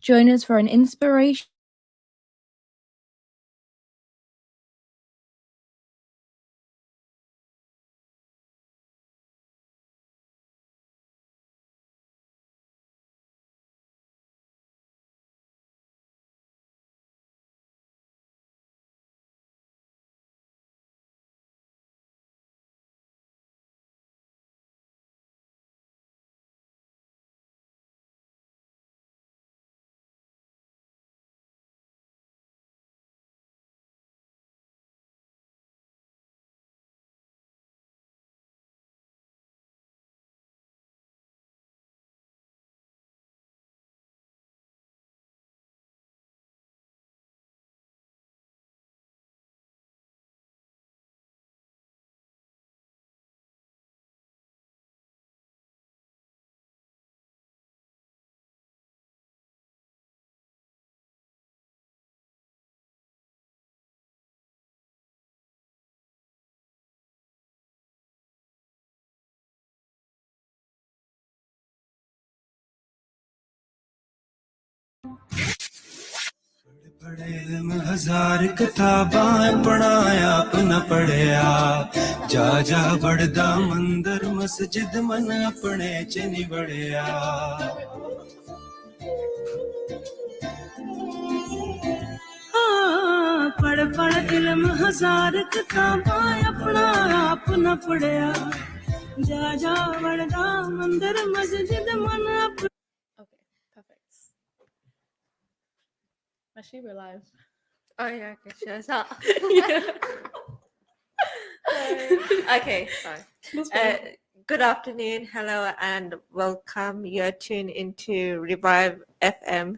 Join us for an inspiration. पढ़े इल्म हजार किताबां पढ़ाया अपना पढ़िया जा जा बढ़दा मंदिर मस्जिद मन अपने च नहीं बढ़िया पढ़ पढ़ इल्म हजार किताबां अपना अपना पढ़िया जा जा बढ़दा मंदिर मस्जिद मन अपने. Okay, perfect. Actually, we're live. Oh yeah, okay, sure. So, okay, sorry. Good afternoon, hello, and welcome. You're tuned into Revive FM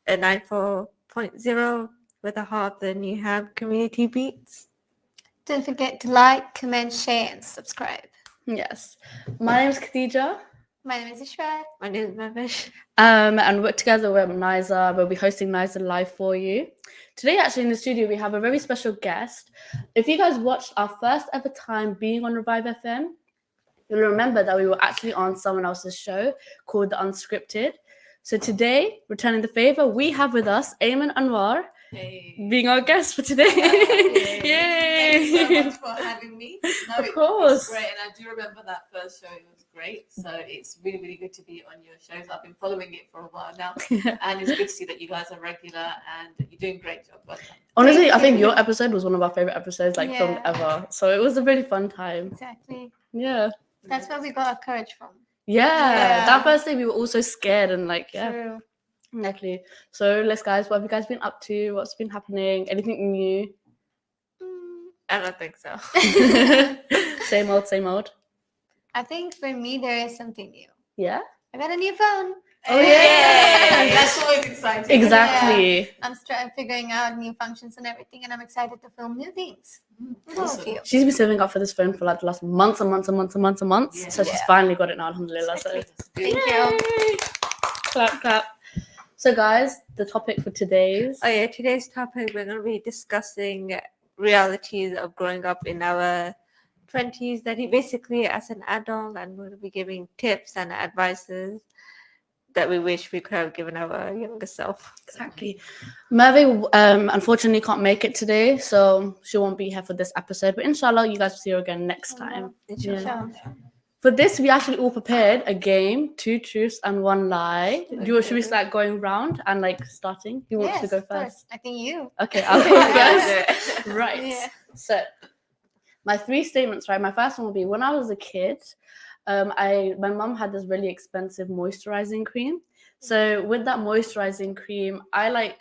94.0 with the heart of the New Ham community beats. Don't forget to like, comment, share, and subscribe. Yes. My name is Khadija. My name is Ishrat. My name is Mavish. And we're together with Naiza. We'll be hosting Naiza live for you. Today, actually, in the studio, we have a very special guest. If you guys watched our first ever time being on Revive FM, you'll remember that we were actually on someone else's show called The Unscripted. So today, returning the favor, we have with us Ayman Anwar being our guest for today. Yay! Thank you so much for having me. No, Of course. It's great, and I do remember that first show. It was great. So it's really, really good to be on your shows. I've been following it for a while now, and it's good to see that you guys are regular and you're doing a great job. Well done. Honestly, I think your episode was one of our favorite episodes, Yeah. filmed ever. So it was a really fun time. Exactly. Yeah. That's where we got our courage from. Yeah. That first day we were all so scared and True. Exactly. So let's guys, what have you guys been up to? What's been happening? Anything new? I don't think so. Same old, same old. I think for me, there is something new. Yeah? I got a new phone. Oh yeah. That's always exciting. Exactly. I'm figuring out new functions and everything, and I'm excited to film new things. With all of you. She's been saving up for this phone for like the last months and months and months and months and months. Yeah. So she's finally got it now, alhamdulillah. So Thank you. clap, clap. So guys, the topic for today's Oh yeah, today's topic we're going to be discussing realities of growing up in our 20s, that he basically as an adult, and we'll be giving tips and advices that we wish we could have given our younger self. Exactly. Merve unfortunately can't make it today, so she won't be here for this episode. But inshallah, you guys will see her again next time. Inshallah. Sure. For this, we actually all prepared a game, 2 truths and 1 lie. Should we start going round and starting? Who wants to go of course. first? I think you. Okay, I'll go Yeah. first. Right. Yeah. So, my 3 statements, right? My first one will be when I was a kid, my mum had this really expensive moisturizing cream. So with that moisturizing cream, I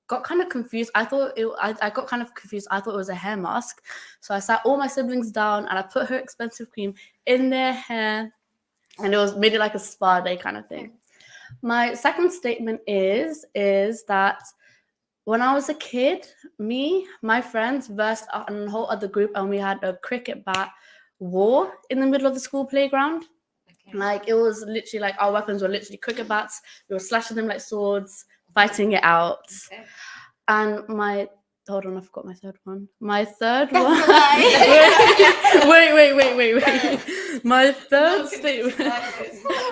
got kind of confused. I got kind of confused. I thought it was a hair mask. So I sat all my siblings down and I put her expensive cream in their hair, and it was made it like a spa day kind of thing. My second statement is that when I was a kid, me, my friends versed out in a whole other group, and we had a cricket bat war in the middle of the school playground. Okay. It was literally our weapons were literally cricket bats. We were slashing them like swords, fighting it out. Okay. And hold on, I forgot my third one. My third one. That's a lie. wait. My third statement.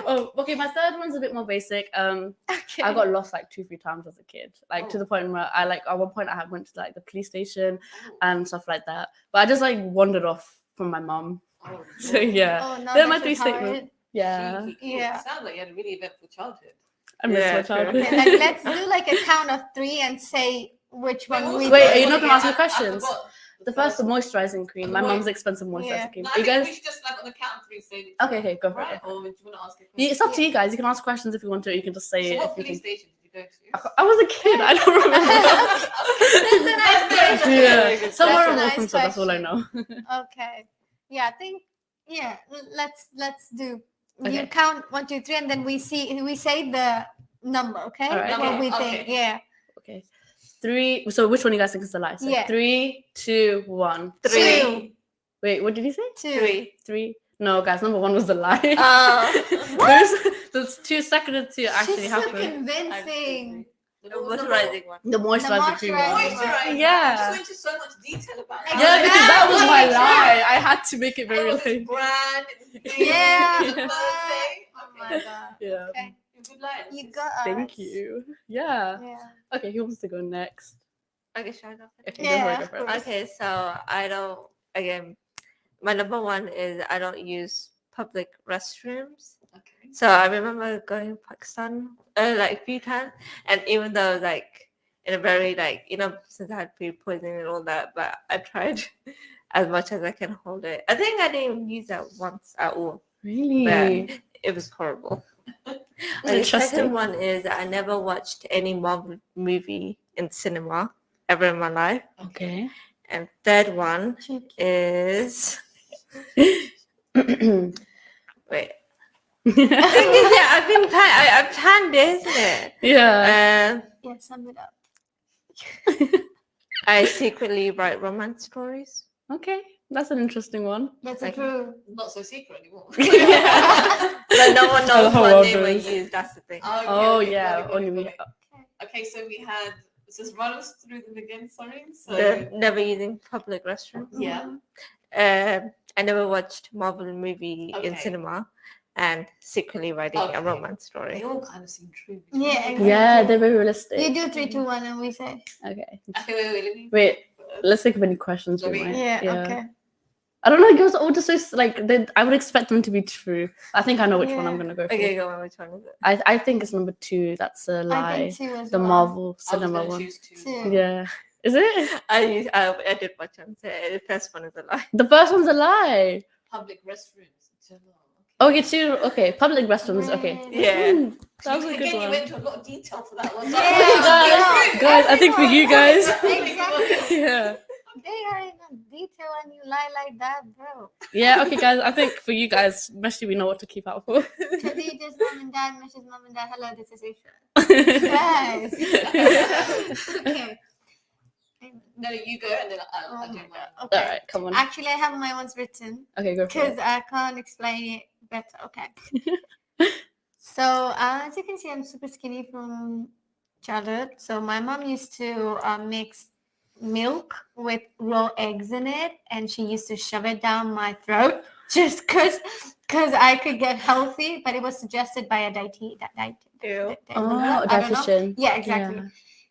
Oh, okay. My third one's a bit more basic. Okay. I got lost like 2-3 times as a kid, like to Oh. the point where I like at one point I went to like the police station Oh. and stuff like that. But I just like wandered off from my mum. Oh, So no. yeah, Oh no, they're my this 3 is hard. statements. Yeah, Cheeky, cool. Yeah. Sounds like you had a really eventful childhood. I miss Yeah, my true. childhood. Okay, like let's do like a count of 3 and say which Wait, one what we was Wait, the are first you one not gonna again? ask me I questions? forgot The first, the one. moisturizing cream. My The mum's moist- expensive moisturizing Yeah. cream. No, I You think guys? we should just like on the count of 3 say it. Okay, go for Right? it. Or do you want to ask a question? It's up to you guys. You can ask questions if you want to. Or you can just say So it. what If you police think. station did you go to? I was a kid. I don't remember. That's a nice Yeah, somewhere That's a in nice Walthamstow. That's all I question. know. Okay. Yeah, I think let's do you Okay. count 1, 2, 3 and then we say the number, okay? All right. What we Okay, think. okay. Yeah. Okay. 3. So which one you guys think is the lie? So Yeah. 3, 2, 1. 2. Wait, what did you say? 2. 3. No, guys, number 1 was the lie. There's 2 second to actually She's so happen. convincing. The moisturizing one. The moisturizing cream. moisturizing one. one. Moisturizer. Yeah. You just went into so much detail about it. Yeah, because that was my Exactly. lie. I had to make it It very was this like. brand. Yeah. It's a birthday. Oh my god. Yeah. Okay. You're good liars. You got us. Thank you. Yeah. Yeah. Okay, who wants to go next? Okay, shall I go first? Okay, Yeah, go of for it. course. Okay, so I don't, again, my number 1 is I don't use public restrooms. Okay. So I remember going to Pakistan like a few times, and even though like in a very like, since I had food poisoning and all that, but I tried as much as I can hold it. I think I didn't even use that once at all. Really? But it was horrible. And the Interesting. second one is I never watched any Marvel movie in cinema ever in my life. Okay. And third one is wait. Thing is, yeah, I've planned it, isn't it? Yeah. Yeah, sum it up. I secretly write romance stories. Okay, that's an interesting one. That's Like- true. Not so secret anymore. But no one knows Oh, what they were others. used. That's the thing. Oh okay, yeah, got it, only got we. it. Okay, so we had. Just run us through them again. Sorry. So Never using public restrooms. yeah. I never watched Marvel movie in Okay. cinema, and secretly writing Okay. a romance story. They all kind of seem true. Yeah, exactly. Yeah, they're very realistic. You do 3, 2, 1 and we say. Okay. Okay, wait, let me. Wait, let's think of any questions we Sorry. might. Yeah, okay. I don't know. Girls are all just so like. I would expect them to be true. I think I know which one Yeah. I'm gonna go for. Okay, go on. Which one is it? I think it's number 2. That's a I lie. think 2 as The well. Marvel I was cinema gonna one. choose 2. 2. Yeah. Is it? I did watch one. So the first one is a lie. The first one's a lie. Public restrooms. General. Okay, 2. Okay, public restrooms. Okay. Really? Yeah. That was a Again, good you one. went into a lot of detail for that one. Yeah, Guys, I think for you guys. Exactly. Yeah. They are in a detail and you lie like that, bro. Yeah, okay, guys. I think for you guys, especially, we know what to keep out for. Khadija's mom and dad, Mish's mom and dad. Hello, this is Isha. Guys. Okay. No, you go and then I'll Oh do my mine. God. Okay. All right, come on. Actually, I have my ones written Okay, go for because it. I can't explain it better. Okay. So as you can see, I'm super skinny from childhood. So my mom used to mix milk with raw eggs in it, and she used to shove it down my throat just because I could get healthy. But it was suggested by a dietitian. Oh, I don't know. dietitian. Yeah, exactly. Yeah.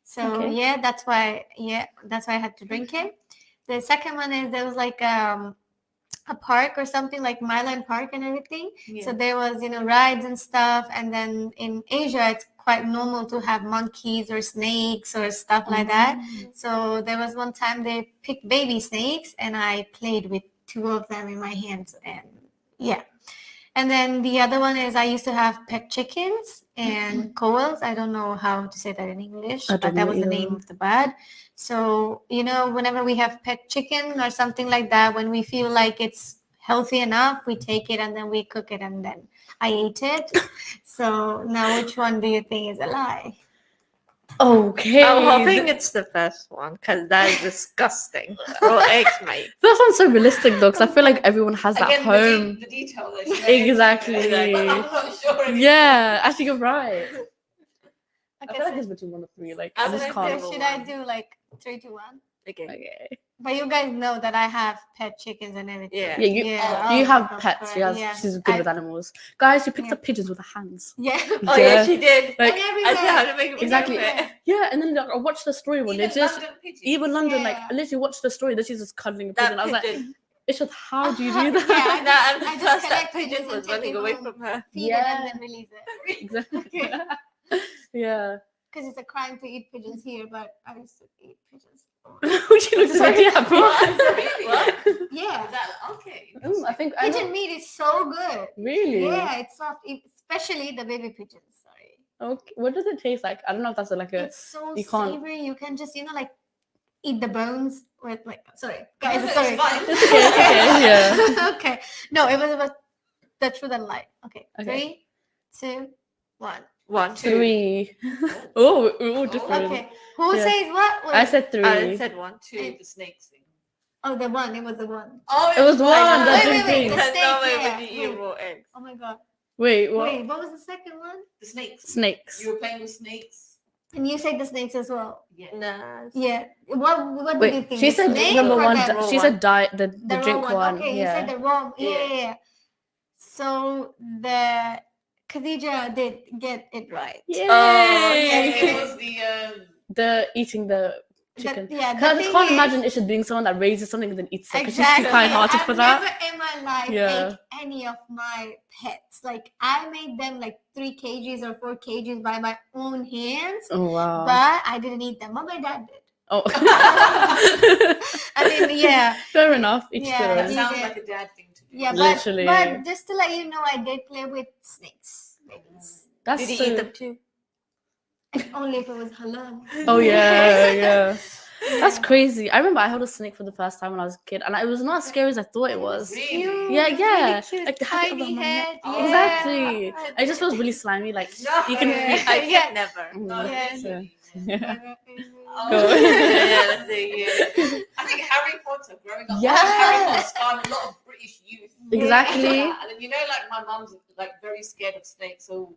So Okay. yeah, that's why I had to drink it. The second one is there was like a park or something like Myland Park and everything. So there was, rides and stuff. And then in Asia, it's quite normal to have monkeys or snakes or stuff like that. So there was one time they picked baby snakes and I played with 2 of them in my hands. And yeah. And then the other one is I used to have pet chickens and koals. I don't know how to say that in English, I but don't that know was the name either. of the bird. So, whenever we have pet chicken or something like that, when we feel like it's healthy enough, we take it and then we cook it and then I ate it. So now which one do you think is a lie? Okay. I'm hoping it's the first one because that is disgusting. Raw eggs, mate. That sounds so realistic though, because I feel like everyone has that Again, home. the detail that she Exactly. I'm not sure. if- Yeah, actually, you're right. I Okay, feel like so it's between 1 or 3. Like, I'm I just like can't. this. should I do like 3, 2, 1? Okay. Okay. But you guys know that I have pet chickens and everything. Yeah. Yeah, you Yeah, you oh have my God, pets. correct, Yes, yeah. she's good I- with animals. Guys, she picked Yeah. up pigeons with her hands. Yeah. Oh yeah, she did. Like, And I everywhere. said how to make a Exactly. video of it. yeah, and then like, I watched the story one. They Even just London pigeons. even London, like Yeah. I literally watched the story that she's just cuddling a pigeon. That I was like, pigeon. it's just how do you do that? Yeah, Nah, I at just first that collect pigeon pigeons and was take running it away home. from her. Feed it and then release it. exactly. yeah. Because it's a crime to eat pigeons here, but I used to eat pigeons. she looks very happy. Really? What? Yeah. Is that okay? I think I Pigeon know. meat is so good. Really? Yeah, it's soft, especially the baby pigeons. Sorry. Okay. What does it taste like? I don't know if that's like a. It's so you can't- savory. You can just, like eat the bones with sorry. Guys, No, sorry. it's fine. It's okay. It's okay. Yeah. Okay. No, it was the truth and light. Okay. Okay. 3, 2, 1. 1, 2. 3. oh, we're all different. Okay. Who Yeah. says what? I Wait. said 3. I said 1, 2, the snakes thing. Oh, the one. It was the one. Oh, It was one. Wait, That wait, didn't wait, think. the There's no snake, way yeah. when you eat Wait. raw eggs. Oh my god. Wait, what? Wait, what was the second one? The snakes. Snakes. You were playing with snakes. And you said the snakes as well. Yeah. Nah. Yeah. What did you Wait, think? she The said snake number or one. the- raw She one? said diet. The the raw drink one. Okay, you yeah. said the raw. Yeah. Yeah. So the Khadija did get it right. Yay! And it was the eating the The- chicken. yeah, the 'Cause I just thing can't is- imagine Isha being someone that raises something and then eats it. 'Cause she's Exactly. too kind-hearted for I've that. never in my life Yeah. ate any of my pets. Like I made them like 3 kgs or 4 kgs by my own hands, Oh wow. but I didn't eat them. But my dad did. oh. I mean, yeah, Fair enough. Each Yeah, their that own. he sounds did. like a dad thing to do. yeah. Literally. But just to let you know, I did play with snakes. Babies. That's Did he so... eat them too? Only if it was halal. Oh yeah, yeah. That's Yeah. crazy. I remember I held a snake for the first time when I was a kid, and it was not as scary as I thought it was. Really? Cute, Yeah, yeah. really cute, Like, they have it tiny over my neck. head. Oh, Yeah. Exactly. It just feels really slimy. Like No. you can. Yeah. I Yeah. can never. No, Yeah. literally. Yeah. Oh, Go. Yeah, that's it, yeah. I think Harry Potter, growing up, Yeah. Harry Potter scarred a lot of British youth. Exactly. Yeah, and then like my mum's like very scared of snakes, so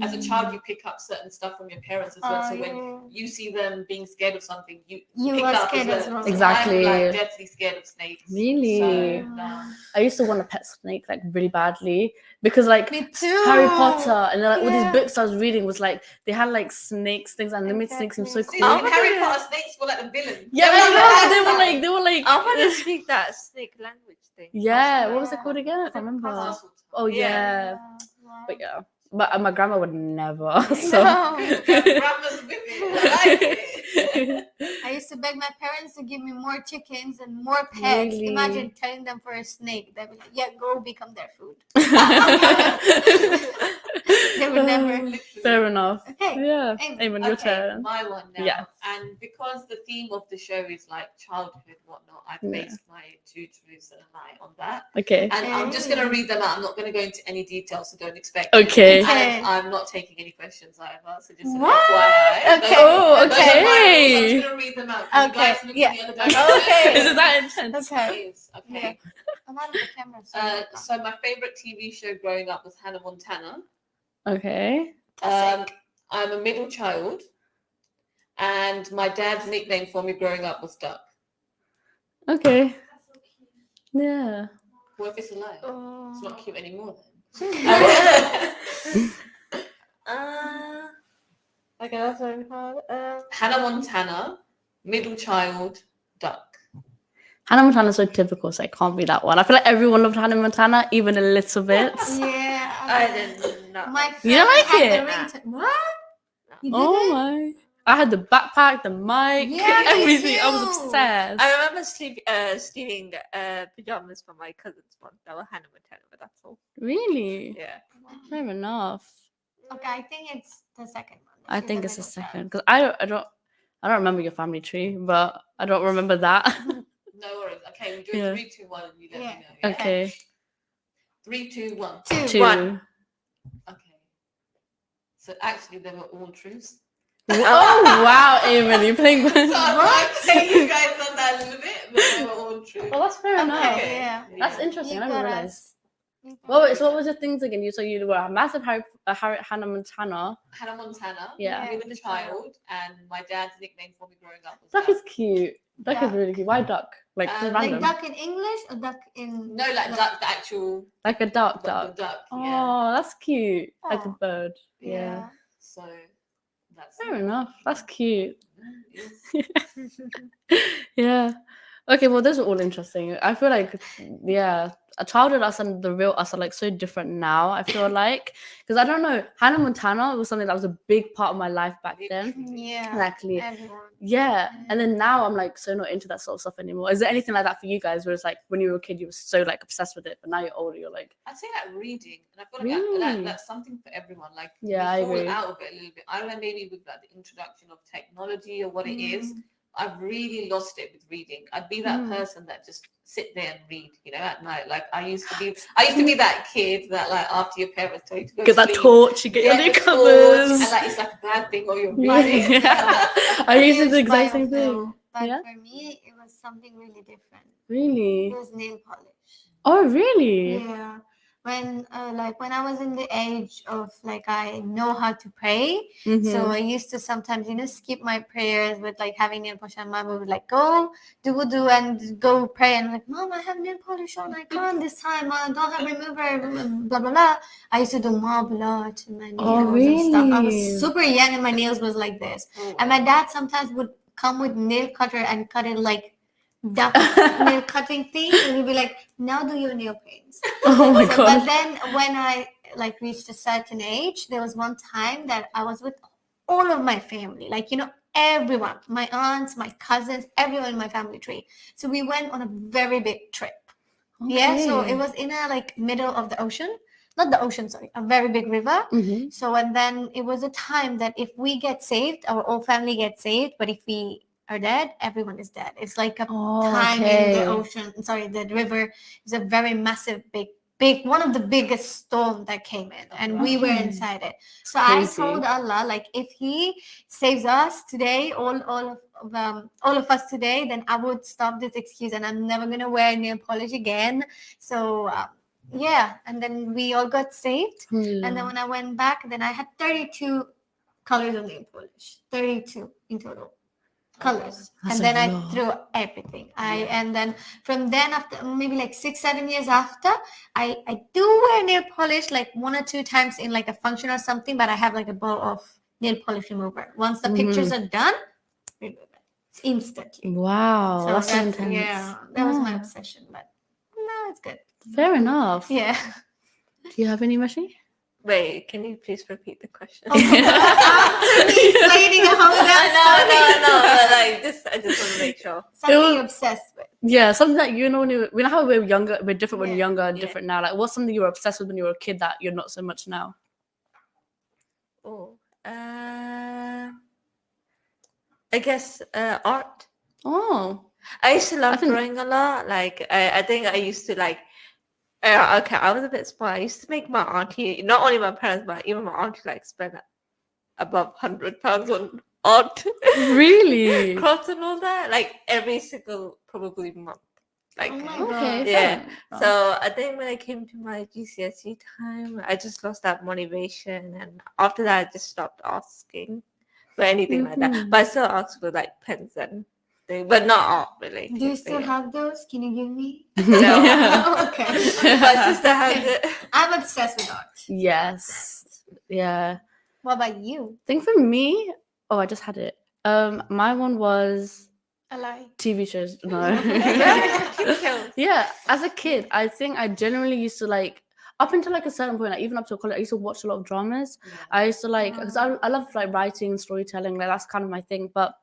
as a child you pick up certain stuff from your parents as well. So when you see them being scared of something, you pick are up scared as well. So Exactly. I'm like deathly scared of snakes. Really? So, no. I used to want a pet snake like really badly because like Me too. Harry Potter and then like all Yeah. these books I was reading was like they had like snakes, things, and limit snakes seemed so Exactly. cool. See, Oh, in Harry yeah. Potter, snakes were like the villain. Yeah, They were I the know. bad They were like. I want to speak that snake language thing. Yeah, what Yeah. was it called again? I can't remember. Parcel. Oh Yeah. yeah, Wow. but yeah, but my grandma would never. So. No. Grandma's with it. I like it. I used to beg my parents to give me more chickens and more pets. Really? Imagine telling them for a snake. They'd be like, yeah, go become their food. They would never. Fair enough. Okay. Yeah. Ayman. Ayman, your Okay, turn. my one now. Yeah. And because the theme of the show is like childhood, whatnot, I've Yeah. based my 2 truths and a lie on that. Okay. And I'm just going to read them out. I'm not going to go into any details, so don't expect. Okay. Okay. And I'm not taking any questions either, so just an What? FYI. Okay. Oh, Those are my rules. I'm okay. just going to read them out. Can Okay, You guys look yeah. in the other direction. Okay. Is it that intense? Okay. Please. Okay. I'm out of the camera. So my favorite TV show growing up was Hannah Montana. Okay. I'm a middle child, and my dad's nickname for me growing up was Duck. Okay. Yeah. What if it's a lie? Oh. It's not cute anymore Okay, that's very hard. Hannah Montana, middle child, Duck. Hannah Montana's so typical, so it can't be that one. I feel like everyone loved Hannah Montana, even a little bit. Yeah. I didn't know. My You don't like friend it? had the ringtone. What? You Oh didn't? my. I had the backpack, the mic, Yeah, me everything. I was too. obsessed. I remember stealing pajamas from my cousin's one. That were Hannah Montana, but that's all. Really? Yeah. Fair enough. Okay, I think it's the second one. I She's think it's the middle child. second because I don't remember your family tree, but I don't remember that. No worries. Okay, we're doing Yeah. 3, 2, 1, and you let Yeah. me know. Yeah? Okay. 3, 2, 1. Two. One. Okay. So actually, they were all truths. Oh wow, Ayman, you're playing. So I'm saying you guys done that a little bit, but they were all true. Well, that's fair enough. Okay, yeah. That's interesting. You I never got realized. us. You got Well, us. wait, so what was your things again? You were a massive Hannah Montana. Hannah Montana, Yeah. middle child, and my dad's nickname for me growing up was Duck Duck. is cute. Duck is Duck. really cute. Why Duck? Like Like Like random. duck in English or duck in No, like duck, the actual Like a duck. the duck. Yeah. Oh, that's cute. Like a Oh. bird. Yeah. Yeah. So that's Fair enough. That's cute. Yes. Yeah. Okay, well, those are all interesting. I feel like, yeah, a childhood us and the real us are like so different now, I feel like. Because I don't know, Hannah Montana was something that was a big part of my life back then. Yeah. Exactly. Everyone. Yeah. And then now I'm like so not into that sort of stuff anymore. Is there anything like that for you guys where it's like when you were a kid, you were so like obsessed with it, but now you're older, you're like, I'd say like reading, and I feel like Really? that's something for everyone. Like Yeah, I we fall agree. out of it a little bit. I don't know, maybe with like the introduction of technology or what it is. Mm. I've really lost it with reading. I'd be that Mm. person that just sit there and read, you know, at night. Like I used to be that kid that like after your parents tell you to go get to that sleep, torch, you get your the new torch, covers. and like it's like a bad thing or you're Yeah. reading. I used to do the Huge exact same biofilm, thing. But Yeah? for me, it was something really different. It Really? was nail polish. Oh, really? Yeah. When I was in the age of like I know how to pray, so I used to sometimes skip my prayers with like having nail polish, and mom would like go do wudu and go pray, and I'm like, Mom, I have nail polish on, I can't this time, I don't have remover, blah blah blah. I used to do marble art to my nails and stuff. I really? was super young and my nails was like this, Oh, and my dad sometimes would come with nail cutter and cut it like duck nail cutting thing, and he'd be like, now do your nail paints. Oh my So, god. but then when I like reached a certain age, there was one time that I was with all of my family, like everyone, my aunts, my cousins, everyone in my family tree. So we went on a very big trip. Yeah, so it was in a like middle of the ocean, not the ocean, sorry, a very big river. Mhm. So and then it was a time that if we get saved, our whole family gets saved, but if we are dead, everyone is dead. It's like a Oh, time in the okay. ocean. Sorry, the river is a very massive, big, one of the biggest storm that came in, and we were Okay. inside it. So I Crazy. told Allah, like, if He saves us today, all of us today, then I would stop this excuse, and I'm never gonna wear nail polish again. So. Yeah, and then we all got saved. And then when I went back, then I had 32 colors of nail polish, 32 in total colors. That's And a then I lot. threw everything. And then from then after maybe like 6-7 years after, I do wear nail polish like 1 or 2 times in like a function or something, but I have like a bowl of nail polish remover. Once the pictures are done, remove it. It's instantly. Wow, So that's so intense. yeah, that was my Yeah. obsession, but no, it's good. Fair enough. Yeah. Do you have any, Mashi? Wait, can you please repeat the question? After me explaining how that No, but like I just want to make sure. something was- you're obsessed with. Yeah, something that we know how we're younger, we're different when we're Yeah. younger and Yeah. different now. Like, what's something you were obsessed with when you were a kid that you're not so much now? Oh, I guess art. Oh, I used to love think- drawing a lot. Like I think I used to like. Okay, I was a bit spoiled. I used to make my auntie, not only my parents, but even my auntie, like spend above £100 on art, really? crafts and all that. Like every single probably month. Like Oh my Okay. God. Yeah. fair enough. so I think when I came to my GCSE time, I just lost that motivation, and after that, I just stopped asking for anything like that. Mhm. But I still ask for like pens and things, but not art related. Do you still yeah. have those? Can you give me? No. Yeah. Okay. My sister has it. I'm obsessed with art. Yes. Yeah. What about you? I think for me, oh, I just had it. My one was A lie. TV shows. No. TV shows. Yeah, as a kid, I think I generally used to like up until like a certain point, like even up to college, I used to watch a lot of dramas. I used to like because I love like writing and storytelling, like that's kind of my thing. But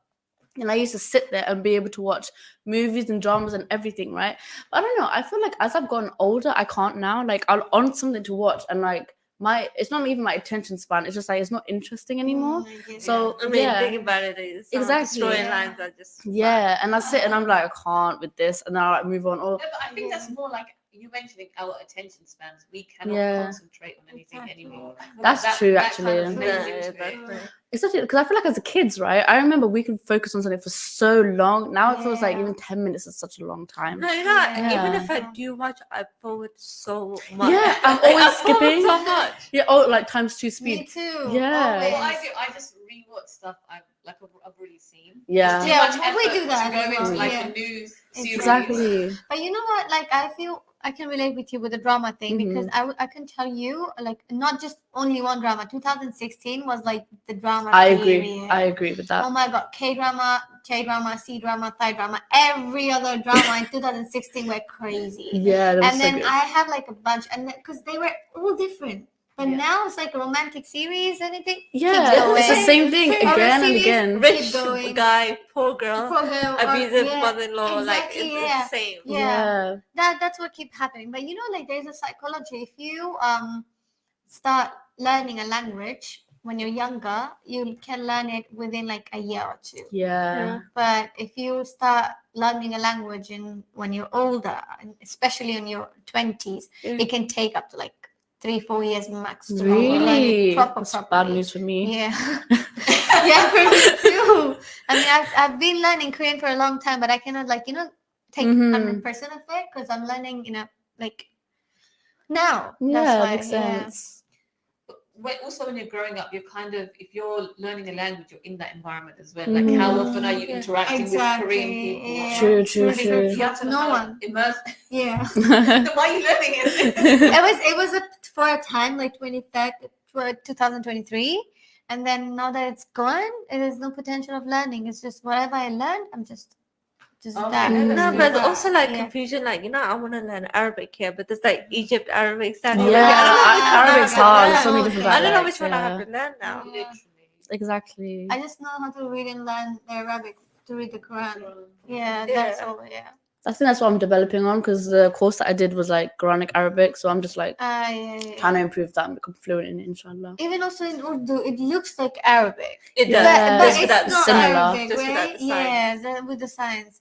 and I used to sit there and be able to watch movies and dramas and everything, right? But I don't know. I feel like as I've gotten older, I can't now. Like I'll on something to watch and like it's not even my attention span. It's just like it's not interesting anymore. So I mean, yeah. thinking about it is Exactly. storylines are just Yeah, and I sit and I'm like, I can't with this, and then I like move on. Or No, but I think that's more like you mentioning our attention spans. We cannot Yeah. concentrate on anything Exactly. anymore. I feel That's like true, that actually. kind of No, plays into that's it. right. especially because I feel like as a kids, right? I remember we could focus on something for so long. Now it feels like Yeah. even 10 minutes is such a long time. No, you know, even Yeah. if I do watch, I forward so much. Yeah, I'm Like, always I forward skipping. so much. Yeah, oh, like times 2 Me speed. too. Yeah. What I Always. do, I just rewatch stuff I've like I've already seen. Yeah. It's too Yeah, much well, we effort do that to go as well, into like yeah. a new series. Exactly. But you know what? Like, I feel I can relate with you with the drama thing because Mm-hmm. I can tell you, like, not just only one drama. 2016 was like the drama I agree. period. I agree with that. Oh my god, K drama, C drama, Thai drama, every other drama in 2016 were crazy. Yeah, that was And so then good. I have like a bunch, and because they were all different. But Yeah. now it's like a romantic series, anything. Yeah, keeps going. it's the same thing Horror again and series, again. keep Rich going. guy, poor girl, Poor girl, or- abusive yeah, mother-in-law, like exactly, it's yeah. the same. Yeah. That's what keep happening. But you know, like there's a psychology. If you start learning a language when you're younger, you can learn it within like a year or two. Yeah. But if you start learning a language when you're older, and especially in your 20s, it can take up to like 3-4 years max to learn it Really? properly. That's bad news for me. Yeah. Yeah, for me too. I mean, I've been learning Korean for a long time, but I cannot like take Mhm. 100% of it because I'm learning like now. Yeah, That's why. makes sense. But also when you're growing up, you're kind of, if you're learning a language, you're in that environment as well. Like how often are you interacting with Korean people? Yeah. True, I think true. you have to No kind of one. immerse. Yeah. Then why are you learning it? It was for a time like 2023, and then now that it's gone, it is no potential of learning. It's just whatever I learned, I'm just Okay, that. that's No, good. but there's also like Yeah. confusion, like I want to learn Arabic here, but there's like Egypt Arabic, Saudi Yeah, Arabia. I don't know which one I Arabic's have to hard. learn. So many different I don't know dialects. which one I Yeah. have to learn now. Yeah. Literally. Exactly. I just know how to read and learn the Arabic to read the Quran. Yeah, Yeah. that's all. Yeah. I think that's what I'm developing on because the course that I did was like Quranic Arabic. So I'm just like Yeah. trying to improve that and become fluent in it, inshallah. Even also in Urdu, it looks like Arabic. It does. Yeah, but Just it's without the not similar. Arabic, Just right? without the Yeah, signs. with the signs.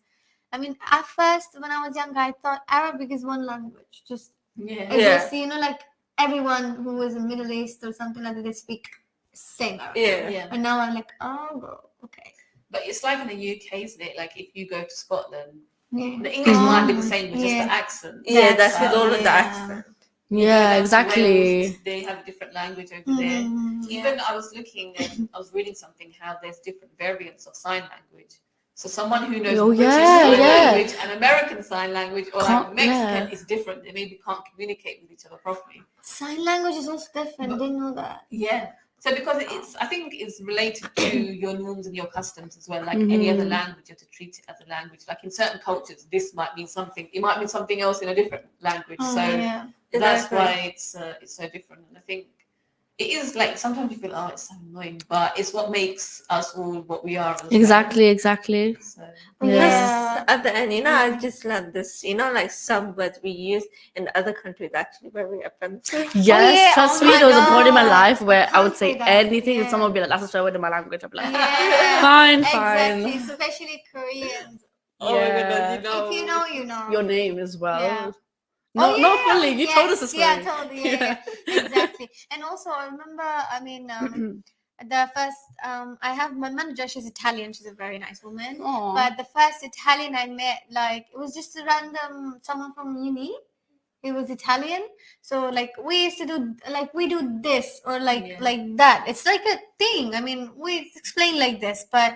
I mean, at first, when I was younger, I thought Arabic is one language. Just Yeah. just like everyone who was in Middle East or something like that, they speak same Arabic. Yeah. Yeah. And now I'm like, oh, okay. But it's like in the UK, isn't it? Like if you go to Scotland, Yeah. the English might be the same, but just Yeah. the accent. Yeah, that's with all of the Yeah. accent. You go Yeah, down to exactly. Wales, they have a different language over there. Mhm, Even I was looking and I was reading something how there's different variants of sign language. So someone who knows Oh, British yeah, sign yeah. language and American sign language or like Can't- Mexican yeah. is different. They maybe can't communicate with each other properly. Sign language is also different. Didn't know that. Yeah. So because I think it's related to your norms and your customs as well. Like any other Mhm. language, you have to treat it as a language. Like in certain cultures, this might mean something. It might mean something else in a different language. Oh, So yeah. that's Exactly. why it's so different. And I think it is like sometimes you feel, oh, it's so annoying, but it's what makes us all what we are. as well. Exactly. So Yeah. At the end, I just learned this, like some words we use in other countries actually very offensive. Yes, yeah, trust oh me, my there was a point in my God. life where I would Can't say say that, anything and yeah. someone would be like, that's a swear word in my language. I'd be like, Yeah. fine. Exactly. Especially Koreans. Oh my Yeah. goodness, If you know, you know. Your name as well. Yeah. No, Oh, not yeah, fully. You told us this Yeah, story. totally. Yeah. Exactly. And also, I remember, I mean, the first, I have my manager, she's Italian. She's a very nice woman. Aw. But the first Italian I met, like, it was just a random, someone from uni. He was Italian. So, like, we used to do, like, we do this or like that. It's like a thing. I mean, we explain like this, but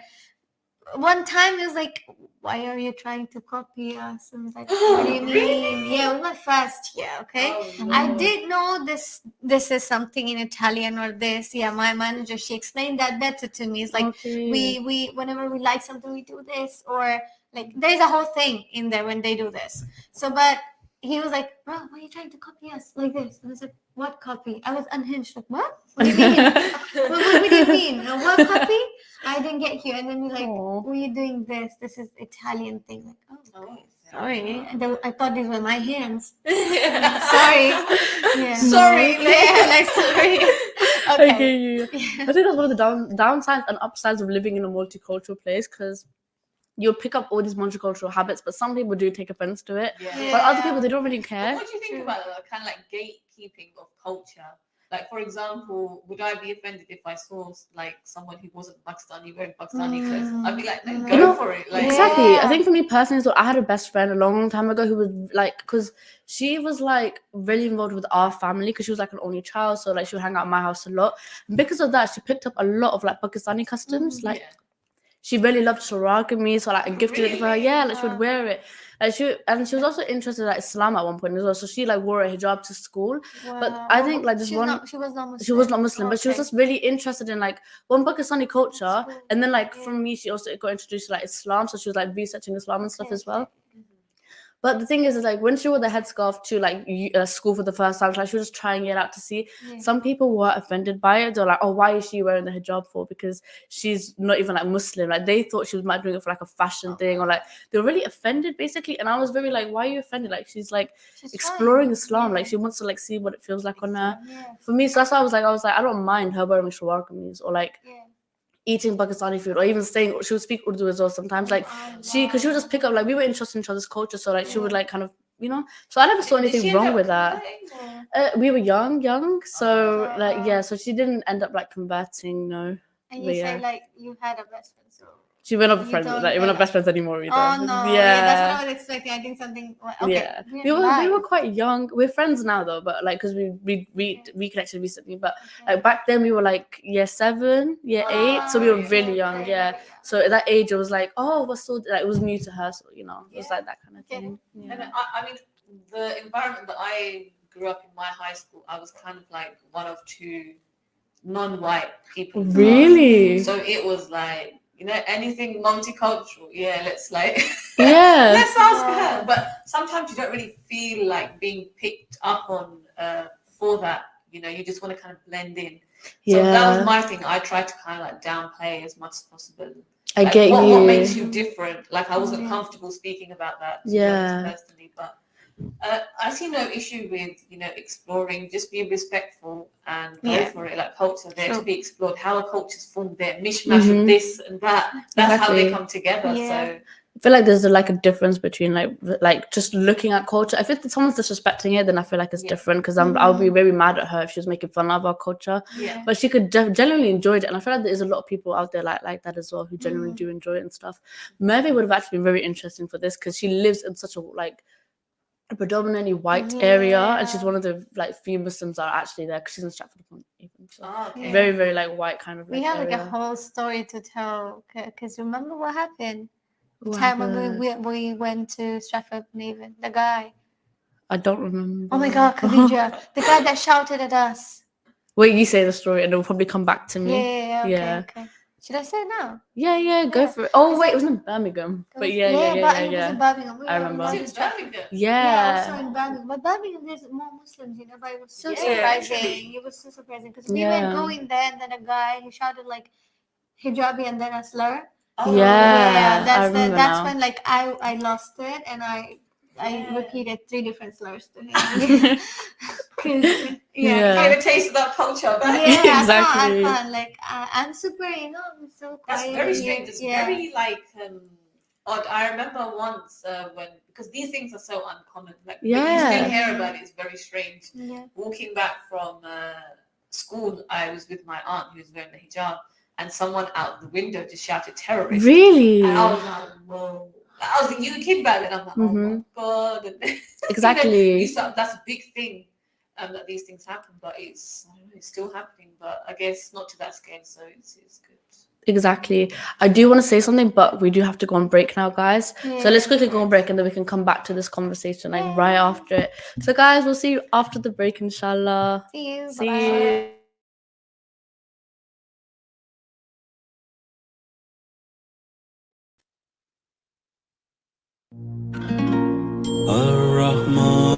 one time it was like, why are you trying to copy us? And I was like, what do you mean? Really? Yeah, it was my first year, okay? Oh, I no. did know this is something in Italian or this. Yeah, my manager, she explained that better to me. It's like Okay. we whenever we like something, we do this, or like there's a whole thing in there when they do this. So but he was like, bro, why are you trying to copy us like this? And I was like, what copy? I was unhinged. Like, what? What do you mean? what do you mean? What copy? I didn't get you. And then you're like, Aw. were you doing this? This is Italian thing. Like, oh, Oh, okay. Sorry. And then I thought these were my hands. Yeah. Sorry. Yeah. Sorry. Yeah, like sorry. Okay. Okay. I think that's one of the downsides and upsides of living in a multicultural place because you'll pick up all these multicultural habits, but some people do take offense to it. Yeah. But other people, they don't really But care. what do you think about that? Kind of like gatekeeping of culture. Like, for example, would I be offended if I saw like someone who wasn't Pakistani wearing Pakistani clothes? I'd be like, no, go for it. Like, Exactly. Yeah. I think for me personally, so I had a best friend a long time ago who was like, because she was like really involved with our family because she was like an only child. So like she would hang out at my house a lot. And because of that, she picked up a lot of like Pakistani customs. Like yeah. she really loved shalwar kameez, so like I gifted it for her. Really? Yeah, like she would wear it. Like she was also interested in like Islam at one point as well. So she like wore a hijab to school. But Wow. I think like this She's one, not, she was not Muslim. she was not Muslim, but she was Okay. just really interested in like one Pakistani culture. cool. And then like Yeah. from me, she also got introduced to like Islam. So she was like researching Islam and stuff Okay, as well. okay. But the thing is like when she wore the headscarf to like school for the first time, like she was just trying it out to see. Yeah. Some people were offended by it. They're like, "Oh, why is she wearing the hijab for? Because she's not even like Muslim." Like they thought she was might doing it for like a fashion thing, or like they were really offended basically. And I was very like, "Why are you offended?" Like she's like She's exploring fine. Islam. Yeah. Like she wants to like see what it feels like on her. Yeah. For me, so that's why I was like, I don't mind her wearing shalwar kameez or like Yeah. eating Pakistani food, or even saying she would speak Urdu as well sometimes. Like because she would just pick up, like we were interested in each other's culture, so like she would like kind of, you know. So I never saw Did she anything end wrong up with that. converting? We were young, so Okay, like yeah, so she didn't end up like converting, no. And But you say yeah, like you had a best friend, so she were not you friends. don't Like we're not best friends anymore either. oh no, yeah, that's what I was expecting. I think something okay. Yeah, we were quite young. We're friends now though, but like because we reconnected recently. But like back then we were like year 7, year 8, so we were really young. Yeah, so at that age it was like, oh, what's so like it was new to her, so you know it was like that kind of thing. And Yeah. I mean, the environment that I grew up in, my high school, I was kind of like one of 2 non-white people. in the class. Really? So it was like, you know, anything multicultural. Yeah, let's like Yeah. let's ask her. But sometimes you don't really feel like being picked up on for that. You know, you just want to kind of blend in. So that Yeah. was my thing. I tried to kind of like downplay as much as possible. I Like, get what you. makes you different? Like I wasn't comfortable speaking about that to be honest, Yeah. personally, but I see no issue with, you know, exploring. Just be respectful and go Yeah. for it. Like culture there True. to be explored. How a culture's formed there, mishmash Mhm. of this and that. That's how they Exactly. come together. Yeah. So I feel like there's like a difference between like just looking at culture. If someone's disrespecting it, then I feel like it's Yeah. different because I'll be very mad at her if she was making fun of our culture. yeah, But she could genuinely enjoy it, and I feel like there's a lot of people out there like that as well who genuinely do enjoy it and stuff. Merve would have actually been very interesting for this because she lives in such a predominantly white area, and she's Yeah. one of the like few Muslims that are actually there because she's in Stratford upon Avon. So okay. very very like white kind of We like have like area. a whole story to tell because remember what happened the What time happened? when we went to Stratford Naven, the guy. I don't remember. Oh my god, Khadija, the guy that shouted at us. Wait, you say the story and it'll probably come back to Yeah, me. yeah, okay, Yeah. okay. Should I say it now? Yeah, go Yeah. for it. Oh It's wait, like- it was in Birmingham. It But was- yeah. but it was in Birmingham. We I were in remember. Was London, it Stratford. Birmingham? Yeah, also Yeah. in Birmingham. But Birmingham, there's more Muslims, you know, but it was so Yeah, surprising. actually. It was so surprising because we Yeah. were going there and then a guy, he shouted like hijabi and then a slur. Oh, Yeah. I that's remember that's now. when like I lost it and I Yeah. repeated 3 different slurs to him. 'Cause, Yeah. Get a taste of that culture. But yeah, Exactly. I can't. Like I'm super, you know, I'm so quiet. that's very here. strange. It's Yeah. very like odd. I remember once when, because these things are so uncommon. Like when you Yeah. still hear about it, it's very strange. Yeah. Walking back from school, I was with my aunt who was wearing the hijab, and someone out the window just shouted terrorist. Really? And I was like, whoa. I was a young kid back then. I'm like, oh my god. And Exactly. that's a big thing that these things happen, but it's, I don't know, it's still happening. But I guess not to that scale, so it's good. Exactly. I do want to say something, but we do have to go on break now, guys. So let's quickly go on break and then we can come back to this conversation like right after it. So guys, we'll see you after the break, inshallah. See you. See Bye. you. Ar-Rahman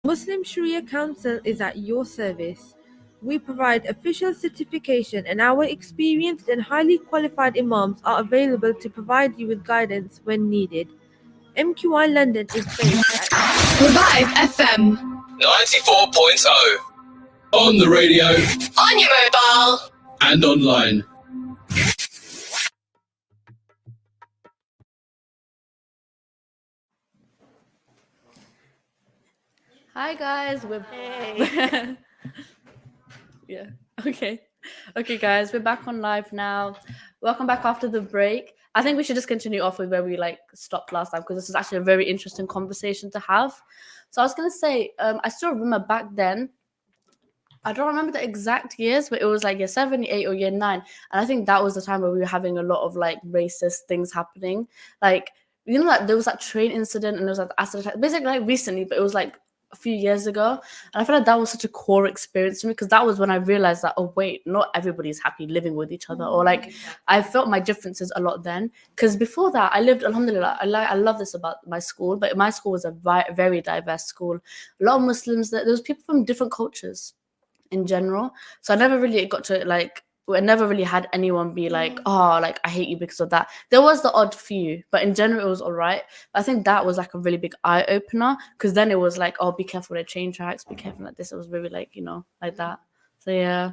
Muslim Sharia Council is at your service. We provide official certification and our experienced and highly qualified imams are available to provide you with guidance when needed. MQI London is based at Revive FM 94.0 on the radio on your mobile. and online. Hi guys, we're yeah. Okay, guys, we're back on live now. Welcome back after the break. I think we should just continue off with where we stopped last time because this is actually a very interesting conversation to have. So I was gonna say, I still remember back then. I don't remember the exact years, but it was like year 7, year 8, or year 9, and I think that was the time where we were having a lot of racist things happening. Like there was that train incident, and there was the acid attack, basically recently, but it was a few years ago, and I feel like that was such a core experience to me because that was when I realized that, oh wait, not everybody's happy living with each other, or I felt my differences a lot then, because before that I lived, alhamdulillah, I love this about my school, but my school was a very diverse school, a lot of Muslims, there was people from different cultures in general, so I never really got to I never really had anyone be I hate you because of that. There was the odd few, but in general it was all right. But I think that was a really big eye opener because then it was oh, be careful with train tracks, be careful like this. It was really like that. So yeah,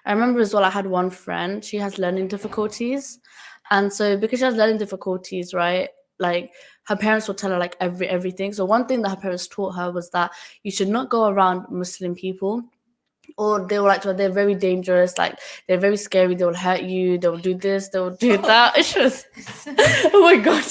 I remember as well. I had one friend. She has learning difficulties, and so because she has learning difficulties, right? Her parents would tell her everything. So one thing that her parents taught her was that you should not go around Muslim people. Or they were they're very dangerous, they're very scary, they will hurt you, they will do this, they will do that. It's just, oh my god.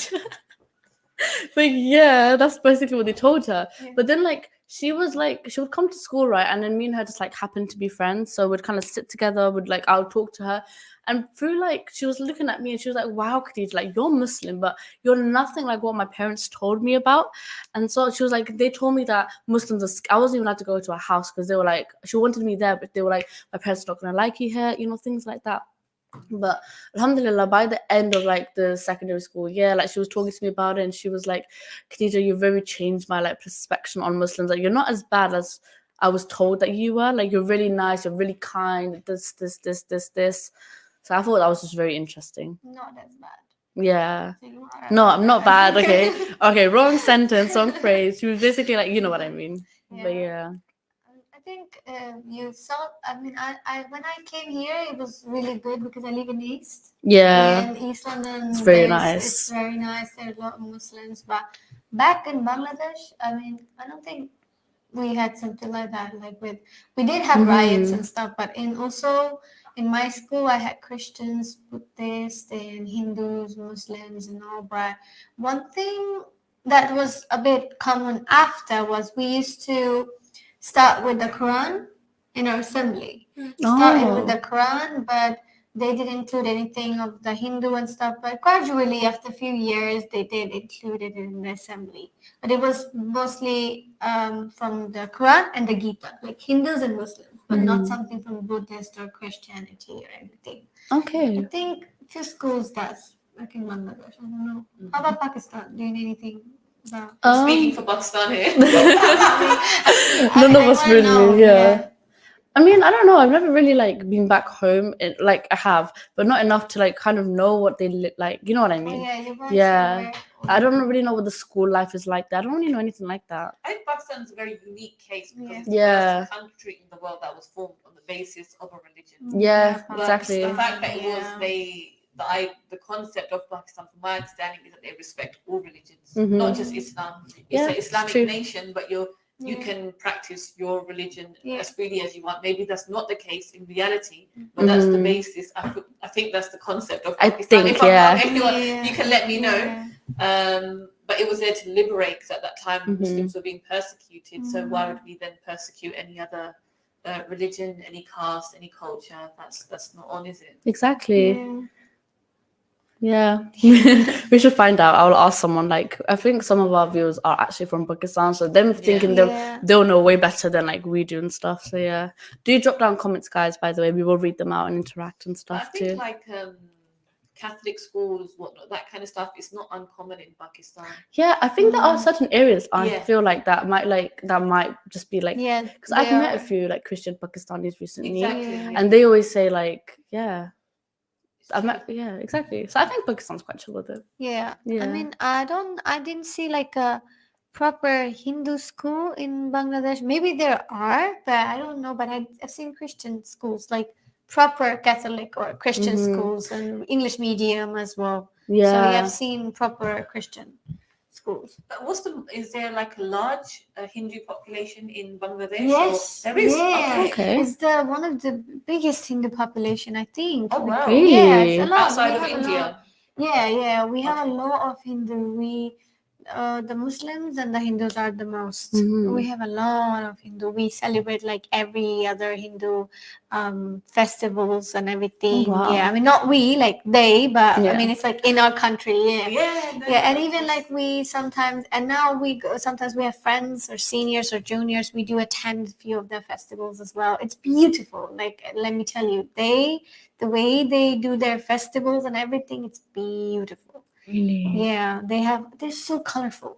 But yeah, that's basically what they told her. Yeah. But then she was she would come to school, right? And then me and her just happened to be friends. So we'd kind of sit together, I'll talk to her. And through she was looking at me and she was like, wow, Khadija, you're Muslim, but you're nothing like what my parents told me about. And so she was they told me that Muslims are, I wasn't even allowed to go to a house because they were she wanted me there, but they were my parents are not going to like you here, things like that. But alhamdulillah, by the end of the secondary school year, she was talking to me about it and she was like, Khadija, you very changed my perspective on Muslims. You're not as bad as I was told that you were. You're really nice, you're really kind, this. So I thought that was just very interesting. Not as bad. Yeah. No, I'm not bad. Okay. Okay, wrong sentence, wrong phrase. She was basically you know what I mean. Yeah. But yeah. I think you saw, I mean, I when I came here, it was really good because I live in East. Yeah. In East London. It's very nice. It's very nice. There are a lot of Muslims. But back in Bangladesh, I mean, I don't think we had something like that. We did have riots and stuff, but in my school, I had Christians, Buddhists, and Hindus, Muslims, and all. But one thing that was a bit common after was we used to start with the Quran in our assembly. Started with the Quran, but they didn't include anything of the Hindu and stuff. But gradually, after a few years, they did include it in the assembly. But it was mostly from the Quran and the Gita, Hindus and Muslims, but not something from Buddhist or Christianity or anything. Okay. I think few schools does, in Bangladesh. I don't know. How about Pakistan? Do you know anything? Speaking for Pakistan here. None of us really, yeah. I mean, I don't know. I've never really been back home. I have, but not enough to kind of know what they look like. You know what I mean? Yeah. I don't really know what the school life is like. I don't really know anything like that. I think Pakistan is a very unique case because it's the first country in the world that was formed on the basis of a religion. Yeah, exactly. The fact that it was the concept of Pakistan, from my understanding, is that they respect all religions, not just Islam. It's an Islamic nation, but you can practice your religion as freely as you want. Maybe that's not the case in reality, but that's the basis. I think that's the concept of Pakistan. If I'm wrong, anyone, you can let me know. But it was there to liberate, because at that time Muslims were being persecuted. So why would we then persecute any other religion, any caste, any culture? That's not on, is it? Exactly. Yeah. We should find out. I'll ask someone. I think some of our viewers are actually from Pakistan, so them thinking they'll know way better than we do and stuff. So yeah, do drop down comments, guys. By the way, we will read them out and interact and stuff too. I think Catholic schools, whatnot, that kind of stuff. It's not uncommon in Pakistan. Yeah, I think there are certain areas I Yeah. feel like that might just be like, Yeah, because I've they met a are. few like Christian Pakistanis recently, Exactly. and they always say like, yeah, It's true. yeah, exactly. So I think Pakistan's quite chill with it. Yeah. I Yeah. mean, I didn't see like a proper Hindu school in Bangladesh. Maybe there are, but I don't know. But I've seen Christian schools, like proper Catholic or Christian schools, and English medium as well. So Yeah. yeah, I've seen proper Christian schools. But is there like a large Hindu population in Bangladesh? Yes, There is. yeah. Okay. It's one of the biggest Hindu population, I think. Oh, wow. Really? Yeah, it's a lot. Outside We of have a India. lot. Yeah. We have a lot of Hindu. The Muslims and the Hindus are the most. We have a lot of Hindu. We celebrate like every other Hindu festivals and everything. wow. Yeah, I mean not we, like they, but Yeah. I mean it's like in our country. Yeah. Yeah, And even like we sometimes, and now we go, sometimes we have friends or seniors or juniors, we do attend a few of their festivals as well. It's beautiful. Like, let me tell you, the way they do their festivals and everything, it's beautiful. Really? Yeah, they're so colorful.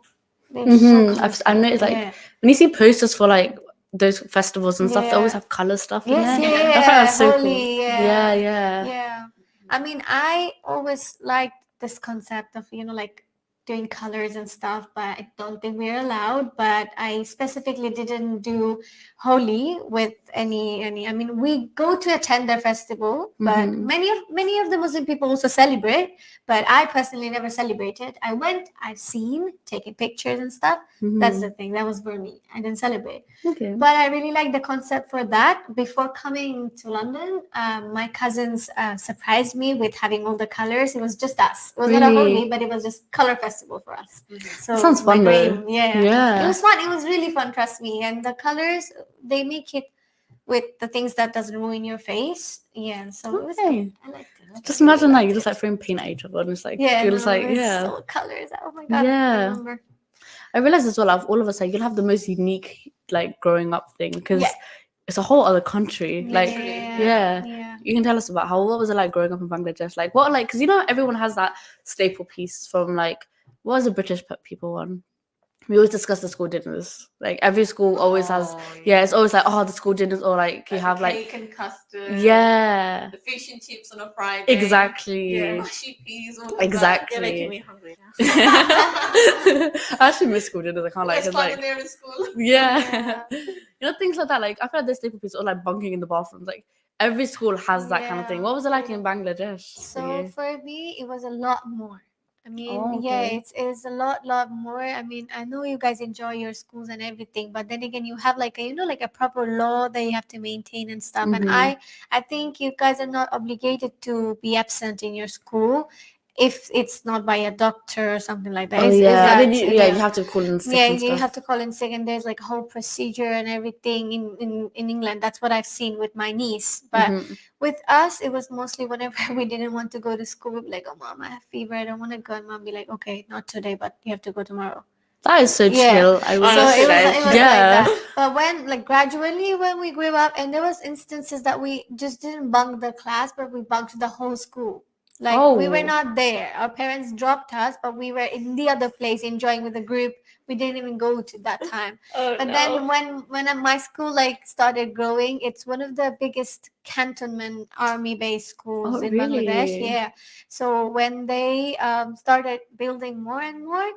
They're so colorful. I've noticed like Yeah. when you see posters for like those festivals and stuff, they always Yeah. have color stuff in Yes, there. yeah, I find that so cool. holy, Yeah. Yeah. I mean, I always liked this concept of, like doing colors and stuff, but I don't think we're allowed. But I specifically didn't do Holi with any. I mean, we go to attend their festival, but many of the Muslim people also celebrate. But I personally never celebrated. I went, I've seen, taken pictures and stuff. That's the thing. That was for me. I didn't celebrate. Okay. But I really like the concept for that. Before coming to London, my cousins surprised me with having all the colors. It was just us. It was not a Really? Holi, but it was just color festival for us. So That sounds my fun though. dream, yeah. Yeah. It was fun. It was really fun, trust me. And the colors, they make it with the things that doesn't ruin your face. Yeah, so it was Okay. good. I liked it. Just imagine like you just like throwing paint at each other and it's like Yeah, you're just like it's yeah. so colors. Oh my god, I Yeah. remember. I realized as well, out of all of us, like you'll have the most unique like growing up thing because Yeah. it's a whole other country. Like Yeah. you can tell us about what was it like growing up in Bangladesh? Like what, like, because everyone has that staple piece from like what was the British people one? We always discuss the school dinners. Like every school always has. Yeah, it's always like the school dinners, or like you have cake and custard. Yeah. The fish and chips on a Friday. Exactly. Yeah. Mushy peas. All Exactly. You're making me hungry now. I actually miss school dinners. I can't like. Let's It's find like them there in school. yeah. Things like that. Like I feel like there's staple pieces or like bunking in the bathrooms. Like every school has that kind of thing. What was it like in Bangladesh? So for me, it was a lot more. I mean, okay. it's a lot more. I mean, I know you guys enjoy your schools and everything, but then again, you have like a like a proper law that you have to maintain and stuff. And I think you guys are not obligated to be absent in your school if it's not by a doctor or something like that. You have to call in sick. Yeah, and you stuff. have to call in sick, and there's like a whole procedure and everything in England. That's what I've seen with my niece. But with us, it was mostly whenever we didn't want to go to school, we'd be like, "Oh, mom, I have fever. I don't want to go." And mom be like, "Okay, not today, but you have to go tomorrow." That is so chill. I would So it was like yeah. that. But when gradually when we grew up, and there was instances that we just didn't bunk the class, but we bunked the whole school. Like we were not there. Our parents dropped us, but we were in the other place enjoying with the group. We didn't even go to that time. Then when my school like started growing, it's one of the biggest cantonment army-based schools in Bangladesh. Yeah. So when they started building more and more,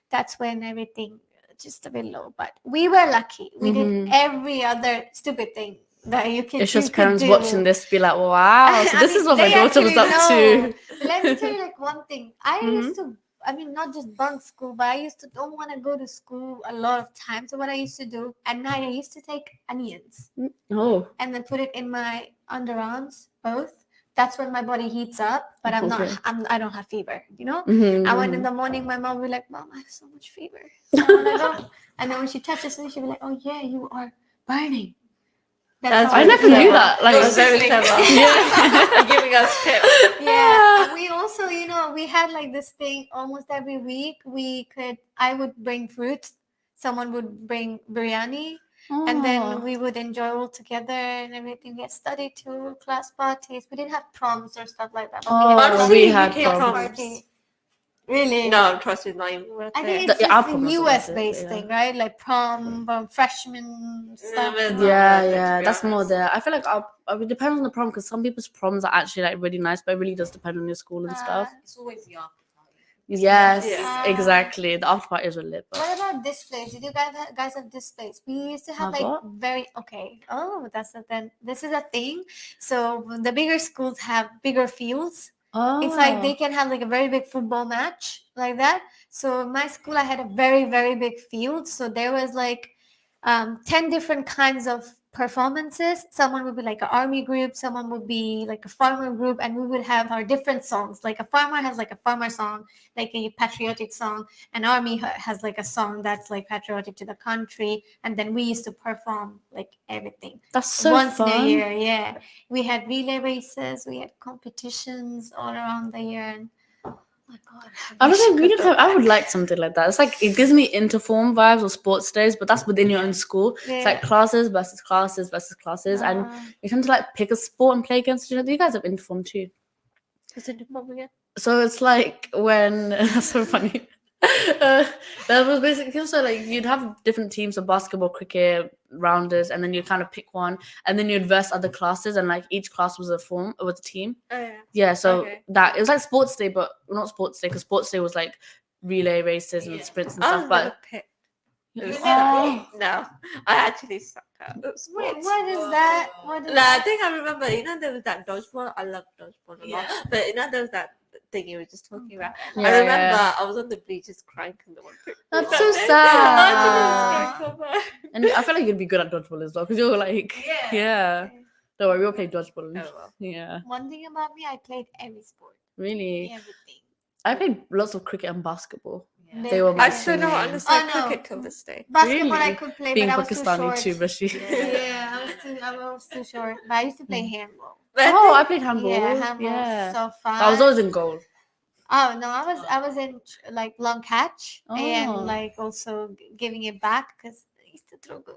that's when everything just a bit low. But we were lucky. We did every other stupid thing that you can. It's just parents watching this be like, wow, so this is what my daughter was up to. Let me tell you like one thing. I used to, I mean, not just bunk school, but I used to don't want to go to school a lot of times. So what I used to do at night, I used to take onions and then put it in my underarms, both. That's when my body heats up, but I don't have fever, And when in the morning, my mom will be like, "Mom, I have so much fever. I want to go." And then when she touches me, she'll be like, "Oh yeah, you are burning." I never knew that. Like, it's very clever. Yeah, giving us tips. Yeah, we also, we had like this thing almost every week. I would bring fruits. Someone would bring biryani. And Oh. then we would enjoy all together and everything. We had study tour, class parties. We didn't have proms or stuff like that. But Oh, we we had had class proms. party. Really? No, trust me, not even worth I think it. it's The- our just a prom was US worth it, based yeah. thing, right? Like prom, freshman stuff. it's not Yeah, worth it, to yeah, be that's more honest. there. I feel like it depends on the prom because some people's proms are actually like really nice, but it really does depend on your school and stuff. It's always the after party. Yes, Yeah. exactly. The after parties were lit. But What about displays? Did you guys have displays? We used to have Have like what? very okay. Oh, this is a thing. So the bigger schools have bigger fields. oh, It's like they can have like a very big football match like that. So in my school, I had a very, very big field. So there was like 10 different kinds of performances. Someone would be like an army group, someone would be like a farmer group, and we would have our different songs. Like a farmer has like a farmer song, like a patriotic song. An army has like a song that's like patriotic to the country. And then we used to perform like everything. that's so Once fun. in a year, yeah. We had relay races, we had competitions all around the year. And oh my god, I wish don't think we could don't go have. I would back. like something like that. It's like it gives me interform vibes or sports days, but that's within your own school. Yeah. It's like classes versus classes versus classes, and you tend to like pick a sport and play against each other. You guys have interform too. What's it from again? So it's like when that's so funny. That was basically so like you'd have different teams of basketball, cricket, rounders, and then you'd kind of pick one, and then you'd verse other classes, and like each class was a team. Oh yeah. Yeah, so Okay. that it was like sports day, but not sports day because sports day was like relay races and Yeah. sprints and I stuff. was But never picked. It was Oh. no, I actually sucked at Wait, sports. what is that? What is No, I that? think I remember. You know, there was that dodgeball. I love dodgeball a lot. Yeah. But you know, there was that thing you were just talking about. Yeah, I remember yeah. I was on the bleachers crying because no one picked me That's that so day. sad. I just cried so much. And I feel like you'd be good at dodgeball as well because you're like Yeah. yeah. Don't worry, we all play dodgeball. Oh, well. Yeah, One thing about me, I played every sport, really. everything. I played lots of cricket and basketball. Yeah. They were my I still don't two. understand Oh, no. cricket till this day. Basketball I Really? could play, Being but I was too Pakistani short. too, Rashi. Yeah, I was too short. But I used to play handball. But I Oh, think- I played handball. Yeah, handball Yeah. was so fun. I was always in goal. Oh no, I was in like long catch Oh. and like also giving it back because I used to throw good.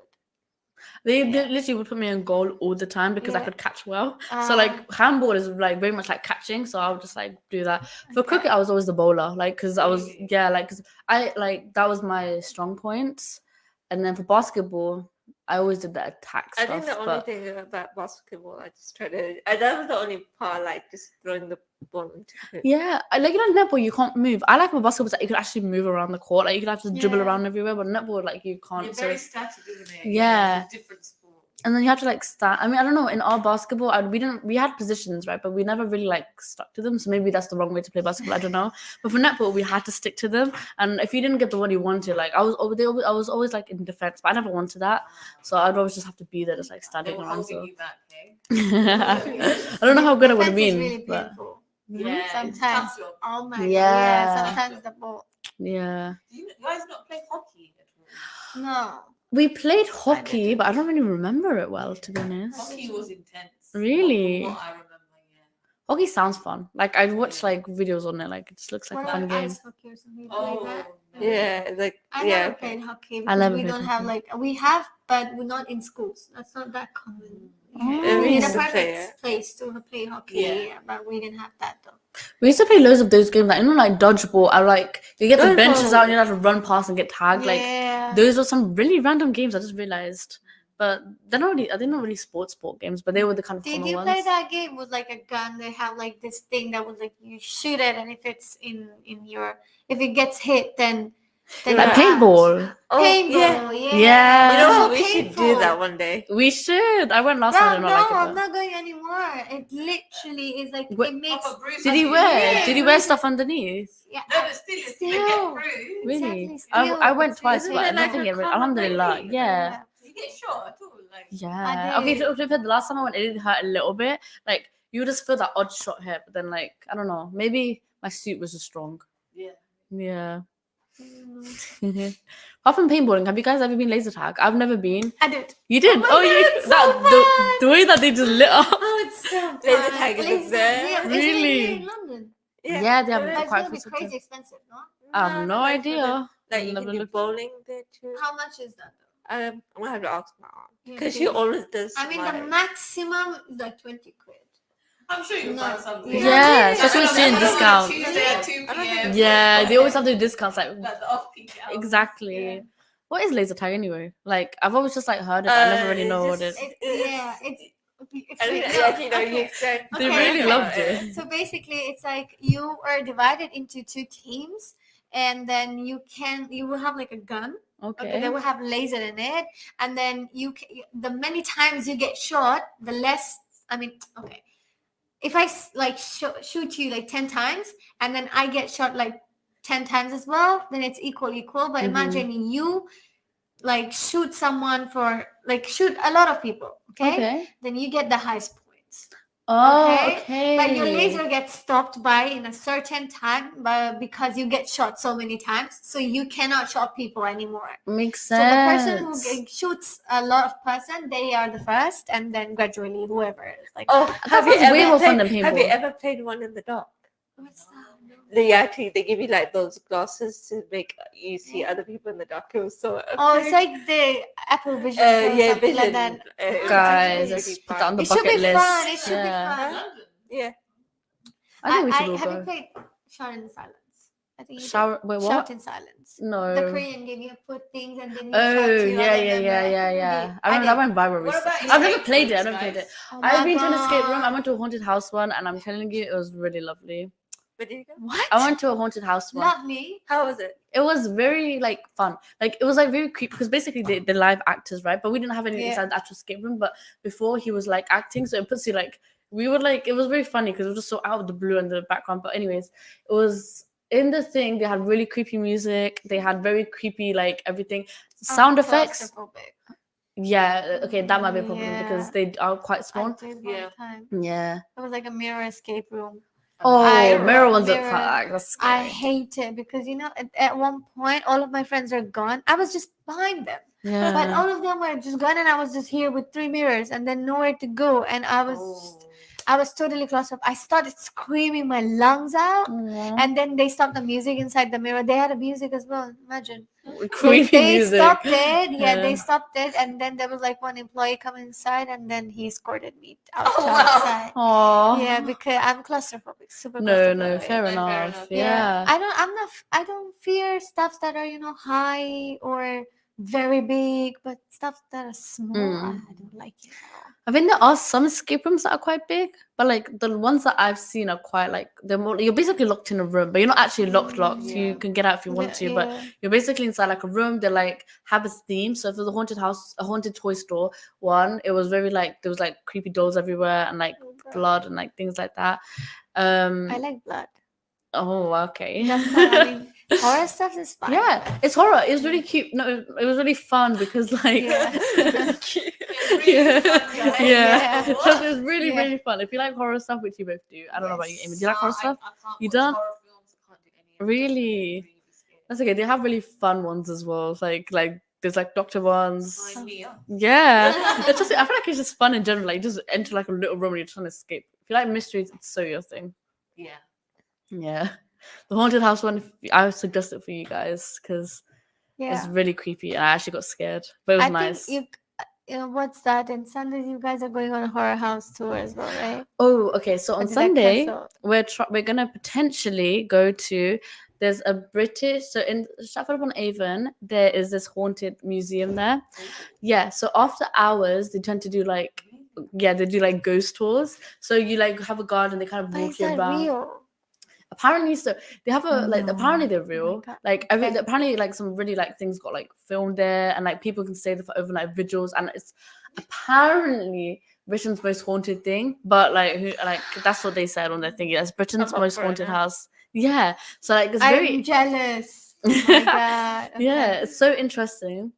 They literally would put me in goal all the time because I Yeah. could catch well. So like handball is like very much like catching. So I would just like do that. For cricket, I was always the bowler, like because I was because I like that was my strong points. And then for basketball, I always did the attack I stuff. think the only but thing about basketball, I just tried to. That was the only part, like just throwing the ball into it. yeah, like you know netball, you can't move. I like my basketball is that you could actually move around the court, like you could have to dribble Yeah. around everywhere. But netball, like you can't. You're So very static, isn't it? Yeah. It's a different sport. and then you have to like stand. I mean, I don't know. In our basketball, we had positions, right? But we never really like stuck to them. So maybe that's the wrong way to play basketball. I don't know. But for netball, we had to stick to them. And if you didn't get the one you wanted, like I was always like in defense, but I never wanted that. So I'd always just have to be there, just like They standing were around. holding So you back, eh? I don't know how good I would Defense have is been. really but painful. Yeah. it's Sometimes. tough job. Oh my god. Yeah. Yeah. Sometimes the ball. yeah, Do you guys not play hockey at all? No. we played hockey, but I don't really remember it well, to be honest. Hockey was intense. Really? From what I remember, yeah. Hockey sounds fun. Like I watch like videos on it. Like it just looks like What a fun about game. ice hockey or something? You Oh, play that? no. Yeah, like I yeah. never played hockey I because never we played don't have hockey. like we have, but we're not in schools. That's not that common. Oh. Yeah, We we used in a to play private it. place to play hockey, Yeah. but we didn't have that though. We used to play loads of those games, like you know, like dodgeball. I like you get the benches Dodgeball. out and you have to run past and get tagged. Like Yeah. those were some really random games. I just realized, but they're not really sport games, but they were the kind of Did fun you ones. play that game with like a gun? They have like this thing that was like you shoot it, and if it's in your if it gets hit, then Like Yeah. paintball. Oh, Paintball, yeah. Yeah. You know So what? We should do painful. that one day. We should. I went last Bro, time. I did no, not like it. I'm but- not going anymore. It literally is like What- it makes Proper bruise Did he on wear? Yeah, Did he wear bruises. stuff underneath? yeah. No, but still, it's Still. to get through. Really? Exactly, I still, went it's twice, Isn't but it I like don't think a it. common Alhamdulillah. thing? Yeah. Did you get shot at all? Like, Yeah. I Okay, did. so to be fair, the last time I went, it did hurt a little bit. Like you just feel that odd shot here, but then like I don't know, maybe my suit was just strong. yeah. Yeah. Apart from paintballing, have you guys ever been laser tag? I've never been. I did. You did? my Oh, God, you it's so that the way that they just lit up. Oh, it's so fun. Laser tag is Laser there? tag, yeah. Isn't it Really? here in London? Yeah, they have But it's quite gonna be few crazy expensive, no? I have no like for the- idea. Like you Never can do looked- bowling there too. How much is that though? I'm gonna have to ask my aunt Yeah, because she please. always does. I mean, the my- maximum is like 20 quid. I'm sure you'll No. find something. Yeah, Yeah. especially with student I don't know, discount. Tuesday at 2 I don't think p.m. Yeah, they always have the discounts. Like Like the off-peak hours. exactly. Yeah. What is laser tag anyway? Like I've always just like heard it, but I never really know what it is. It's I think like- yeah, you know, okay. you said They Okay, really okay. loved it. So basically, it's like you are divided into 2 teams, and then you will have like a gun. Okay, they will have laser in it, and then the many times you get shot, the less. I mean, okay, if I like shoot you like 10 times, and then I get shot like 10 times as well, then it's equal. But imagine you like shoot someone for like shoot a lot of people, okay? Then you get the highest points. Oh, okay. But your laser gets stopped by in a certain time, because you get shot so many times, so you cannot shot people anymore. Makes So the sense. person who shoots a lot of person, they are the first, and then gradually whoever is like. Oh, That was way more fun than Have you paintball. ever played one in the dark? What's that? They give you like those glasses to make you see other people in the dark. It was so. Oh, it's like the Apple Vision. Or yeah, something vision. like that. Guys, really let's put fun. that on the It should bucket be list. fun. It should Yeah. be fun. London. Yeah. I think we should all have you go. played Shout in Silence? I think you did. Shower. Wait, what? Shout in Silence. No. The Korean game, you put things and then you Oh shout to yeah, other yeah, member. yeah. I I remember that did. went viral What recently. about I've never escape played it. I rooms, never played it. guys? Oh I've my been to an escape room. I God. went to a haunted house one, and I'm telling you, it was really lovely. Where did you go? What? I went to a haunted house one. Lovely. How was it? It was very like fun. Like it was like very creepy because basically the live actors, right? But we didn't have any Yeah. inside the actual escape room. But before he was like acting, so it puts you like we were like it was very funny because it was just so out of the blue and the background. But anyways, it was in the thing. They had really creepy music. They had very creepy like everything, sound effects. Claustrophobic. Yeah, okay, that might be a problem Yeah. because they are quite I small. did one Yeah. time. Yeah. It was like a mirror escape room. Oh, I- mirror ones are mirror- fuck. That's I scary. hate it because at one point all of my friends are gone. I was just behind them. Yeah. But all of them were just gone, and I was just here with 3 mirrors and then nowhere to go. And I was totally claustrophobic. I started screaming my lungs out, Aw. and then they stopped the music inside the mirror. They had a music as well. Imagine. Creepy they music. stopped it. Yeah, Yeah. they stopped it, and then there was like one employee coming inside, and then he escorted me Oh, wow. outside. Aww. Yeah, because I'm claustrophobic, super No, claustrophobic. fair fair enough. enough. Yeah. I don't fear stuff that are high or very big, but stuff that are small, I don't like it at all. I think there are some escape rooms that are quite big, but like the ones that I've seen are quite like they're more. You're basically locked in a room, but you're not actually locked. You can get out if you want to, but you're basically inside like a room. They like have a theme. So if there's a haunted house, a haunted toy store one, it was very like there was like creepy dolls everywhere and like blood and like things like that. I like blood. Oh, okay. That's fine. I mean, horror stuff is fine. Yeah, it's horror. It was really cute. No, it was really fun because like Yeah. yeah. Yeah. It was really, Yeah. really fun. If you like horror stuff, which you both do, I don't know about you, Amy. Do you like horror stuff? I can't You watch don't? horror films. I can't do any of them. Really? I'm really scared. That's okay. They have really fun ones as well. Like there's like doctor ones. Sign me up. Yeah. It's just I feel like it's just fun in general. Like you just enter like a little room and you're trying to escape. If you like mysteries, it's so your thing. Yeah. Yeah. The haunted house one, I would suggest it for you guys because it's really creepy and I actually got scared. But it was I nice. think what's that? And Sundays, you guys are going on a horror house tour as well, right? Oh, okay. So Or on did that Sunday, cancel? we're gonna potentially go to. There's a British. So in Stratford upon Avon, there is this haunted museum there. Yeah. So after hours, they tend to do like they do like ghost tours. So you like have a guard and they kind of But walk is you that around. real? Apparently, so they have a like. No. Apparently, they're Oh my real. God. Like Okay. apparently, like some really like things got like filmed there, and like people can stay there for overnight vigils, and it's apparently Britain's most haunted thing. But like that's what they said on their thing. Yes, Britain's I'm up most for it haunted now. house. Yeah. So like it's I'm very jealous. Oh my God. Okay. yeah, it's so interesting.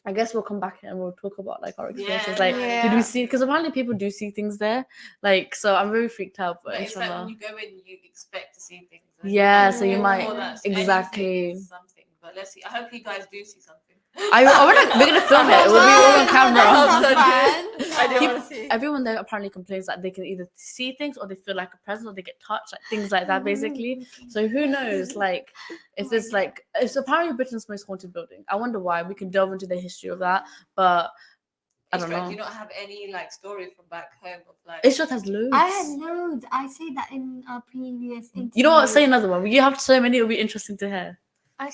I guess we'll come back and we'll talk about like our experiences. Like, did we Yeah. see? Because apparently people do see things there. Like, so I'm very freaked out. But But it's like inshallah. when you go in, you expect to see things. and Yeah, so you before might that, exactly. anything is something. But let's see. I hope you guys do see something. We're gonna film it. We'll be all on camera. I didn't want to see. Everyone there apparently complains that they can either see things or they feel like a presence or they get touched, like things like that, basically. So who knows, like, if it's like, it's apparently Britain's most haunted building. I wonder why. We can delve into the history of that, but I don't know. Do you not have any like stories from back home of like? It just has loads. I had loads. I say that in a previous interview. You know what? Say another one. You have so many. It'll be interesting to hear.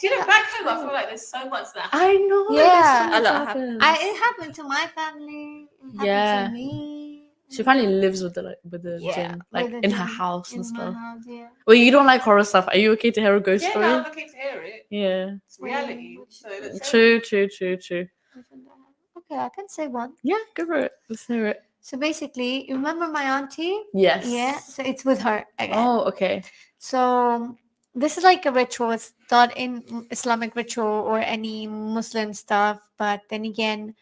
You know, back home, I feel like there's so much that. I know. Yeah. there's so much A lot happens. It happened to my family. It happened Yeah. to me. She apparently lives with the Yeah, gin, like with the in her gin house in and my stuff. house, yeah. Well, you don't like horror stuff. Are you okay to hear a ghost Yeah, story? no, I'm okay to hear it. Yeah. It's reality. So let's True. Which one do I have? Okay, I can say one. Yeah, go for it. Let's hear it. So basically, you remember my auntie? Yes. Yeah. So it's with her again. Oh, okay. So this is like a ritual. It's not in Islamic ritual or any Muslim stuff, but then again,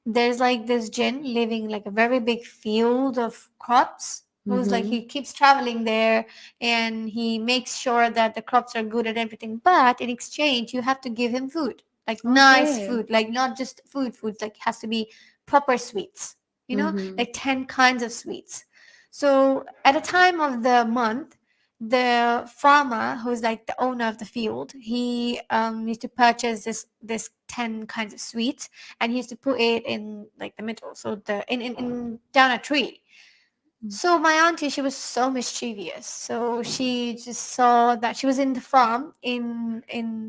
there's like this jinn living like a very big field of crops. Who's like he keeps traveling there and he makes sure that the crops are good and everything. But in exchange, you have to give him food, like nice Okay. food, like not just foods, like has to be proper sweets. You know, like 10 kinds of sweets. So at a time of the month, the farmer who's like the owner of the field, he used to purchase this 10 kinds of sweets and he used to put it in like the middle, so the in down a tree. So my auntie, she was so mischievous, so she just saw that she was in the farm in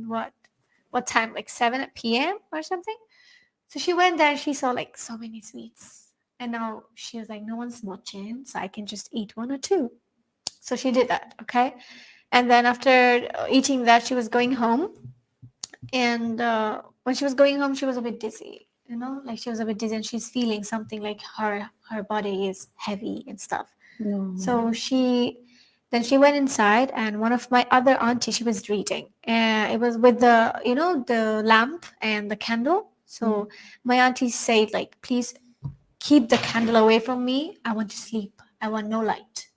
what time, like 7 p.m. or something. So she went there and she saw like so many sweets. And now she was like, no one's watching, so I can just eat one or two. So she did that, okay? And then after eating that, she was going home. And when she was going home, she was a bit dizzy, you know? Like she was a bit dizzy and she's feeling something like her body is heavy and stuff. So she went inside and one of my other aunties, she was reading. It was with the, you know, the lamp and the candle. So my auntie said like, please keep the candle away from me. I want to sleep. I want no light.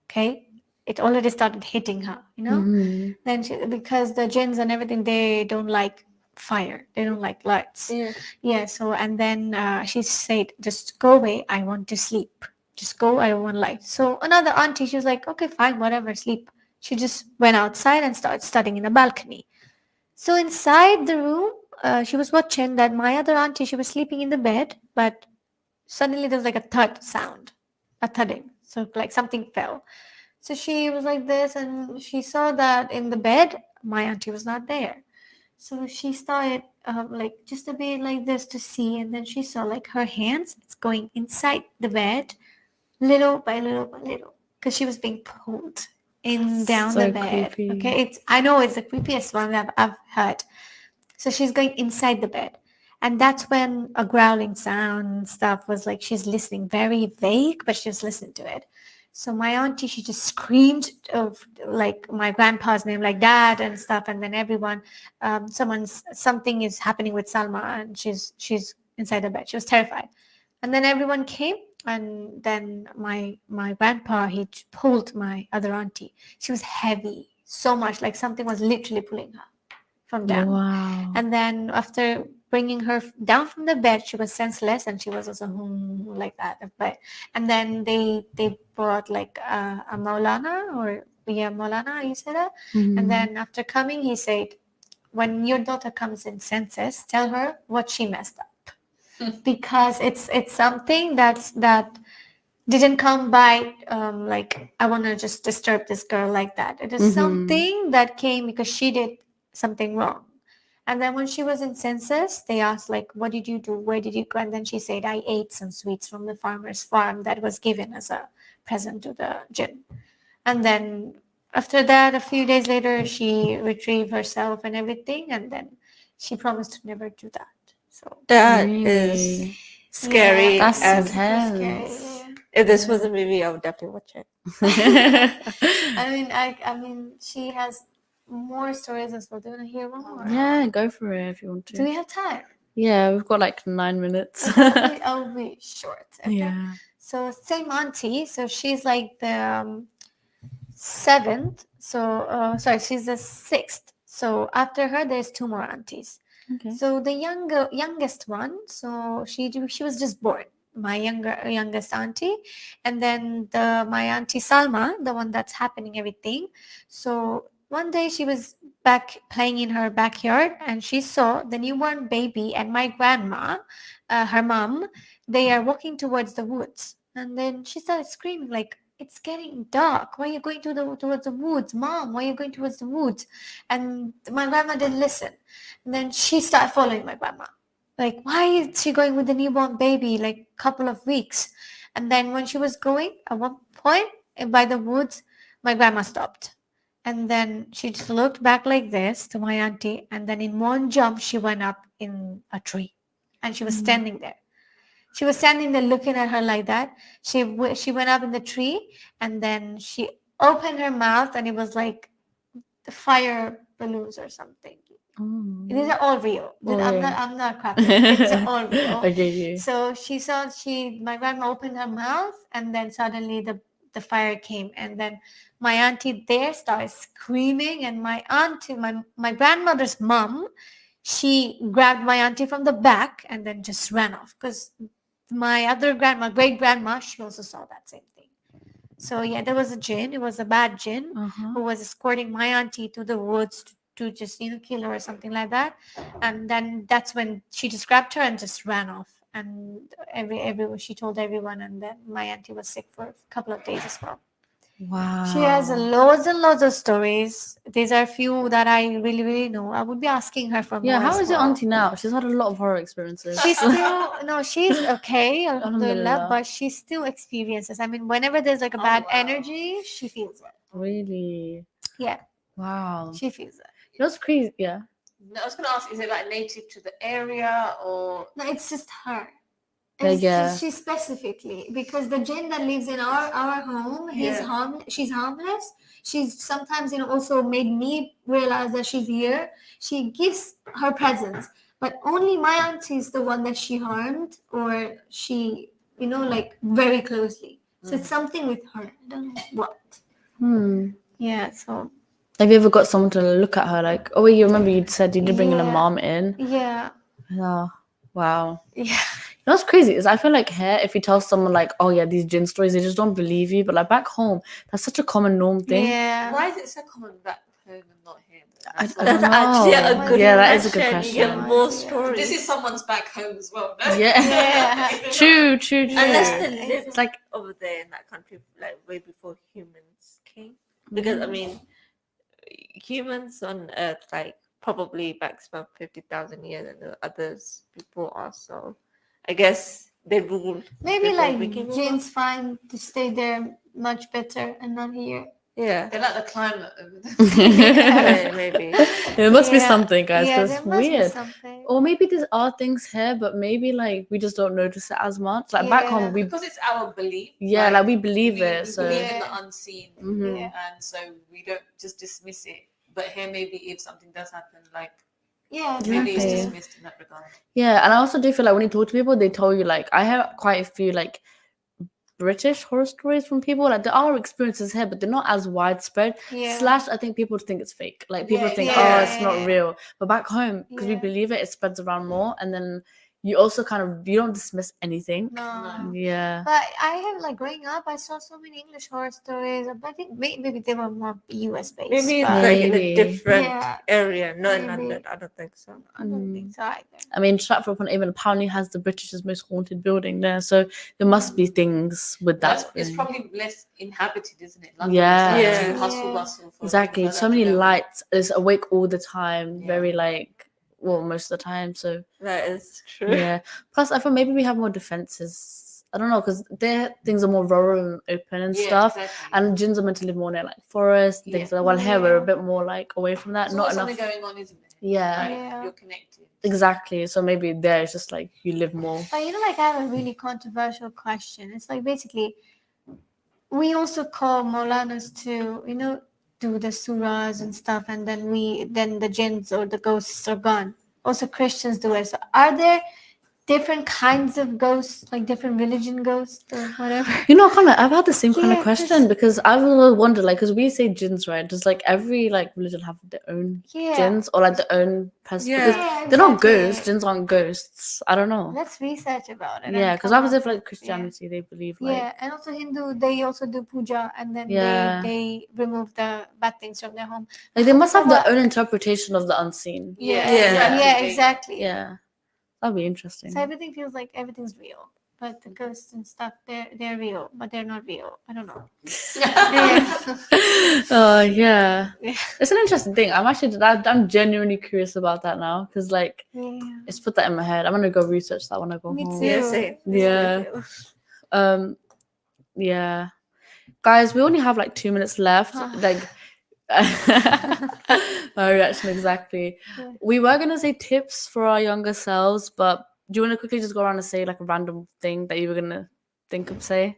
Okay. It already started hitting her, you know. Then because the jinns and everything, they don't like fire. They don't like lights. Yeah. So and then she said, just go away. I want to sleep. Just go. I don't want light. So another auntie, she was like, okay, fine, whatever, sleep. She just went outside and started studying in the balcony. So inside the room, she was watching that my other auntie, she was sleeping in the bed, but suddenly there's like a thud sound, a thudding. So like something fell. So she was like this and she saw that in the bed, my auntie was not there. So she started like just a bit like this to see. And then she saw like her hands, it's going inside the bed, little by little by little, because she was being pulled down so the bed. creepy. Okay, I know it's the creepiest one that I've heard. So she's going inside the bed. And that's when a growling sound and stuff was like, she's listening, very vague, but she was listening to it. So my auntie, she just screamed of like my grandpa's name, like dad and stuff. And then everyone, something is happening with Salma and she's inside the bed. She was terrified. And then everyone came and then my grandpa, he pulled my other auntie. She was heavy, so much, like something was literally pulling her from down. Wow. And then after bringing her down from the bed, she was senseless and she was also like that. But and then they brought like a Maulana or Maulana, you say that? And then after coming, he said, when your daughter comes in senses, tell her what she messed up. Because it's something that didn't come by like I want to just disturb this girl like that. It is something that came because she did something wrong. And then when she was in census, they asked like, what did you do? Where did you go? And then she said, I ate some sweets from the farmer's farm that was given as a present to the jinn. And then after that, a few days later, she retrieved herself and everything. And then she promised to never do that. So That is scary. Yeah, That's and intense. scary. if this was a movie, I would definitely watch it. I mean, she has more stories as well. Do you want to hear one more? Yeah, go for it if you want Do to. we have time? Yeah, we've got like 9 minutes. I'll be short. Okay? Yeah. So same auntie. So she's like the seventh. So sorry, she's the sixth. So after her, there's two more aunties. Okay. So the youngest one, so she was just born, my youngest auntie, and then my auntie Salma, the one that's happening everything. So one day she was back playing in her backyard, and she saw the newborn baby and my grandma, her mom. They are walking towards the woods, and then she started screaming like, "It's getting dark. Why are you going towards the woods, Mom? Why are you going towards the woods?" And my grandma didn't listen. And then she started following my grandma. Like, why is she going with the newborn baby, like couple of weeks? And then when she was going, at one point by the woods, my grandma stopped. And then she just looked back like this to my auntie. And then in one jump, she went up in a tree. And she was standing there. She was standing there looking at her like that. She went up in the tree, and then she opened her mouth, and it was like the fire balloons or something. These are all real. I'm not crapping. It's all real. I get you. So my grandma opened her mouth, and then suddenly the fire came, and then my auntie there started screaming, and my auntie, my grandmother's mom, she grabbed my auntie from the back and then just ran off, because my other grandma, great grandma, she also saw that same thing. So yeah, there was a jinn. It was a bad jinn who was escorting my auntie to the woods to just kill her or something like that. And then that's when she just grabbed her and just ran off. And she told everyone, and then my auntie was sick for a couple of days as well. Wow. She has loads and loads of stories. These are a few that I really, really know. I would be asking her for more. Yeah, how as is your well. auntie now? She's had a lot of horror experiences. She's still she's okay, alhamdulillah, Alhamdulillah. but she still experiences. I mean, whenever there's like a bad energy, she feels it. Really? Yeah, Wow. she feels it. You know what's crazy? Yeah. No, I was going to ask, is it like native to the area or? No, it's just her. Yeah, It's yeah. just she specifically, because the jinn that lives in our home, she's harmless. She's sometimes also made me realize that she's here. She gives her presence, but only my auntie is the one that she harmed, or she like very closely. So it's something with her. I don't know what. Yeah. So. Have you ever got someone to look at her like, oh, wait, you remember you said you did bring in a mom in? Yeah. Yeah. Wow. Yeah. You know what's crazy is I feel like here, if you tell someone like, oh yeah, these jinn stories, they just don't believe you. But like back home, that's such a common norm thing. Yeah. Why is it so common back home and not here? I That's don't know. Actually, a good Yeah, that is a good question. You question. get more stories. This is someone's back home as well. No? Yeah. True. Unless they lived It's like over there in that country, like way before humans came. Because I mean, humans on Earth, like probably back about 50,000 years, and the others before us. So I guess they ruled. Maybe before like we came over. jinns find to stay there much better and not here. Yeah. They like the climate over there. Yeah, maybe. there must be Yeah. something, guys. Yeah, That's there must be weird. something. Or maybe there are things here, but maybe like we just don't notice it as much. Like back Yeah. home, we Because it's our belief. like we believe it. We So believe in Yeah. the unseen, Mhm. and so we don't just dismiss it. But here, maybe if something does happen, like Yeah. maybe it's Exactly. dismissed in that regard. yeah, and I also do feel like when you talk to people, they tell you like I have quite a few like British horror stories from people. Like there are experiences here, but they're not as widespread. Yeah. I think people think it's fake. Like people Yeah, think, yeah, oh, it's not yeah. real. But back home, because we Yeah. believe it, it spreads around more, and then you also you don't dismiss anything. No. Yeah. But I have like growing up, I saw so many English horror stories. But I think maybe they were more US based. Maybe it's but like in Maybe. a different Yeah. area, not in Maybe. London. I don't think so. I don't think so either. I mean, Stratford-upon-Avon apparently has the British's most haunted building there, so there must be things with that. It's thing. probably less inhabited, isn't it? London Yeah. is like Yeah. too hustle Yeah. bustle. For Exactly. people like So that many to go. lights. It's awake all the time. Yeah. Very most of the time. So That is true. yeah. Plus, I thought maybe we have more defenses. I don't know, because their things are more rural and open and Yeah, stuff. exactly. And gyms are meant to live more near like forest and things Yeah. like that. While here we're a Yeah. bit more like away from that. There's Not always enough. something going on, isn't there? Yeah. Like, Yeah. you're connected. Exactly. So maybe there it's just like you live more. But like I have a really controversial question. It's like basically we also call Maulanas to, do the surahs and stuff, and then the jinns or the ghosts are gone. Also Christians do it. So are there different kinds of ghosts, like different religion ghosts or whatever. You know, I've had the same kind of Yeah, question because I've always wondered, like, because we say jinns, right? Does like every like religion have their own Yeah. jinns or like their own person? Yeah. Because Yeah, they're not exactly. ghosts. Jinns aren't ghosts. I don't know. Let's research about it. Yeah, and because come obviously, up if like with- Christianity, they believe Yeah. like Yeah, and also Hindu, they also do puja, and then Yeah. they remove the bad things from their home. like they must have their Someone- own interpretation of the unseen. Yeah, Yeah. yeah, exactly. Yeah, that'd be interesting. So everything feels like everything's real, but the ghosts and stuff, they're real, but they're not real. I don't know. Oh yeah, Yeah. it's an interesting thing. I'm genuinely curious about that now because like Yeah. it's put that in my head. I'm gonna go research that when I go Me home. too. Yeah, same. Yeah. Yeah, guys, we only have like 2 minutes left. Like my reaction exactly. Yeah. We were gonna say tips for our younger selves, but do you want to quickly just go around and say like a random thing that you were gonna think of say?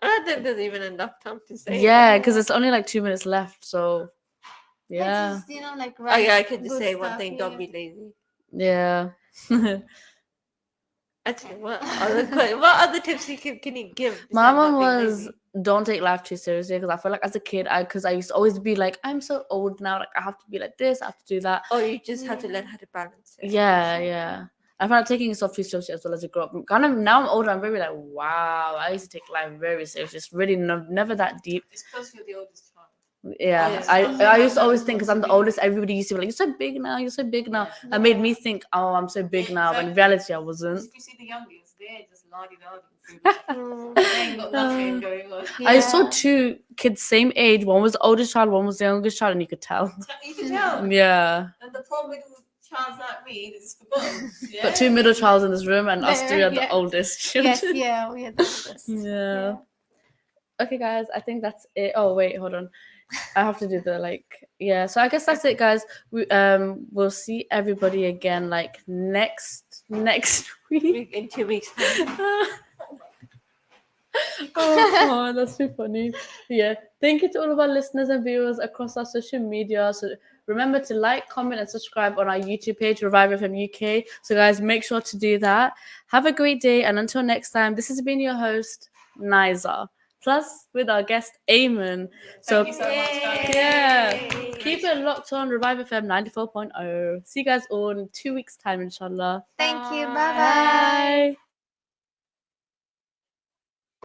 I don't think there's even enough time to say. Yeah, it. because it's only like 2 minutes left. So yeah, It's just, like Oh yeah, I write can just good say one stuff, thing: yeah. don't be lazy. yeah. Actually, what other tips can you give? My besides one not being was lazy? don't take life too seriously because I feel like as a kid, I used to always be like, I'm so old now, like I have to be like this, I have to do that. Oh, you just have to learn how to balance it. Yeah. I found taking yourself too seriously as well as you grow up. Kind of now I'm older, I'm very like, wow, I used to take life very seriously. It's really never that deep. It's because you're the oldest child. Yeah, Oh, I used to always think because I'm the oldest, everybody used to be like, you're so big now, you're so big now. Yeah. That made me think, oh, I'm so big now, but in reality, I wasn't. If you see the youngest, they're just lardy-lardy. Mm, They ain't got nothing going on. I saw yeah. 2 kids same age. One was the oldest child, one was the youngest child, and you could tell. You can tell. Yeah, And the poor middle child like me is forgotten. Yeah? got 2 middle childs in this room, and us 3 are the Yeah. oldest children. Yes, yeah, we are the oldest. Yeah. Okay, guys, I think that's it. Oh wait, hold on. I have to do the yeah. So I guess that's it, guys. We'll see everybody again like next week. In 2 weeks. Time. Oh, come on, that's too funny. Yeah, thank you to all of our listeners and viewers across our social media. So remember to like, comment, and subscribe on our YouTube page, Revive FM UK. So guys, make sure to do that. Have a great day, and until next time, this has been your host, Naiza. Plus with our guest Ayman. So Thank you so much, guys. yeah, keep it locked on Revive FM 94.0. See you guys all in 2 weeks' time, inshallah. Thank you. Bye-bye. Bye.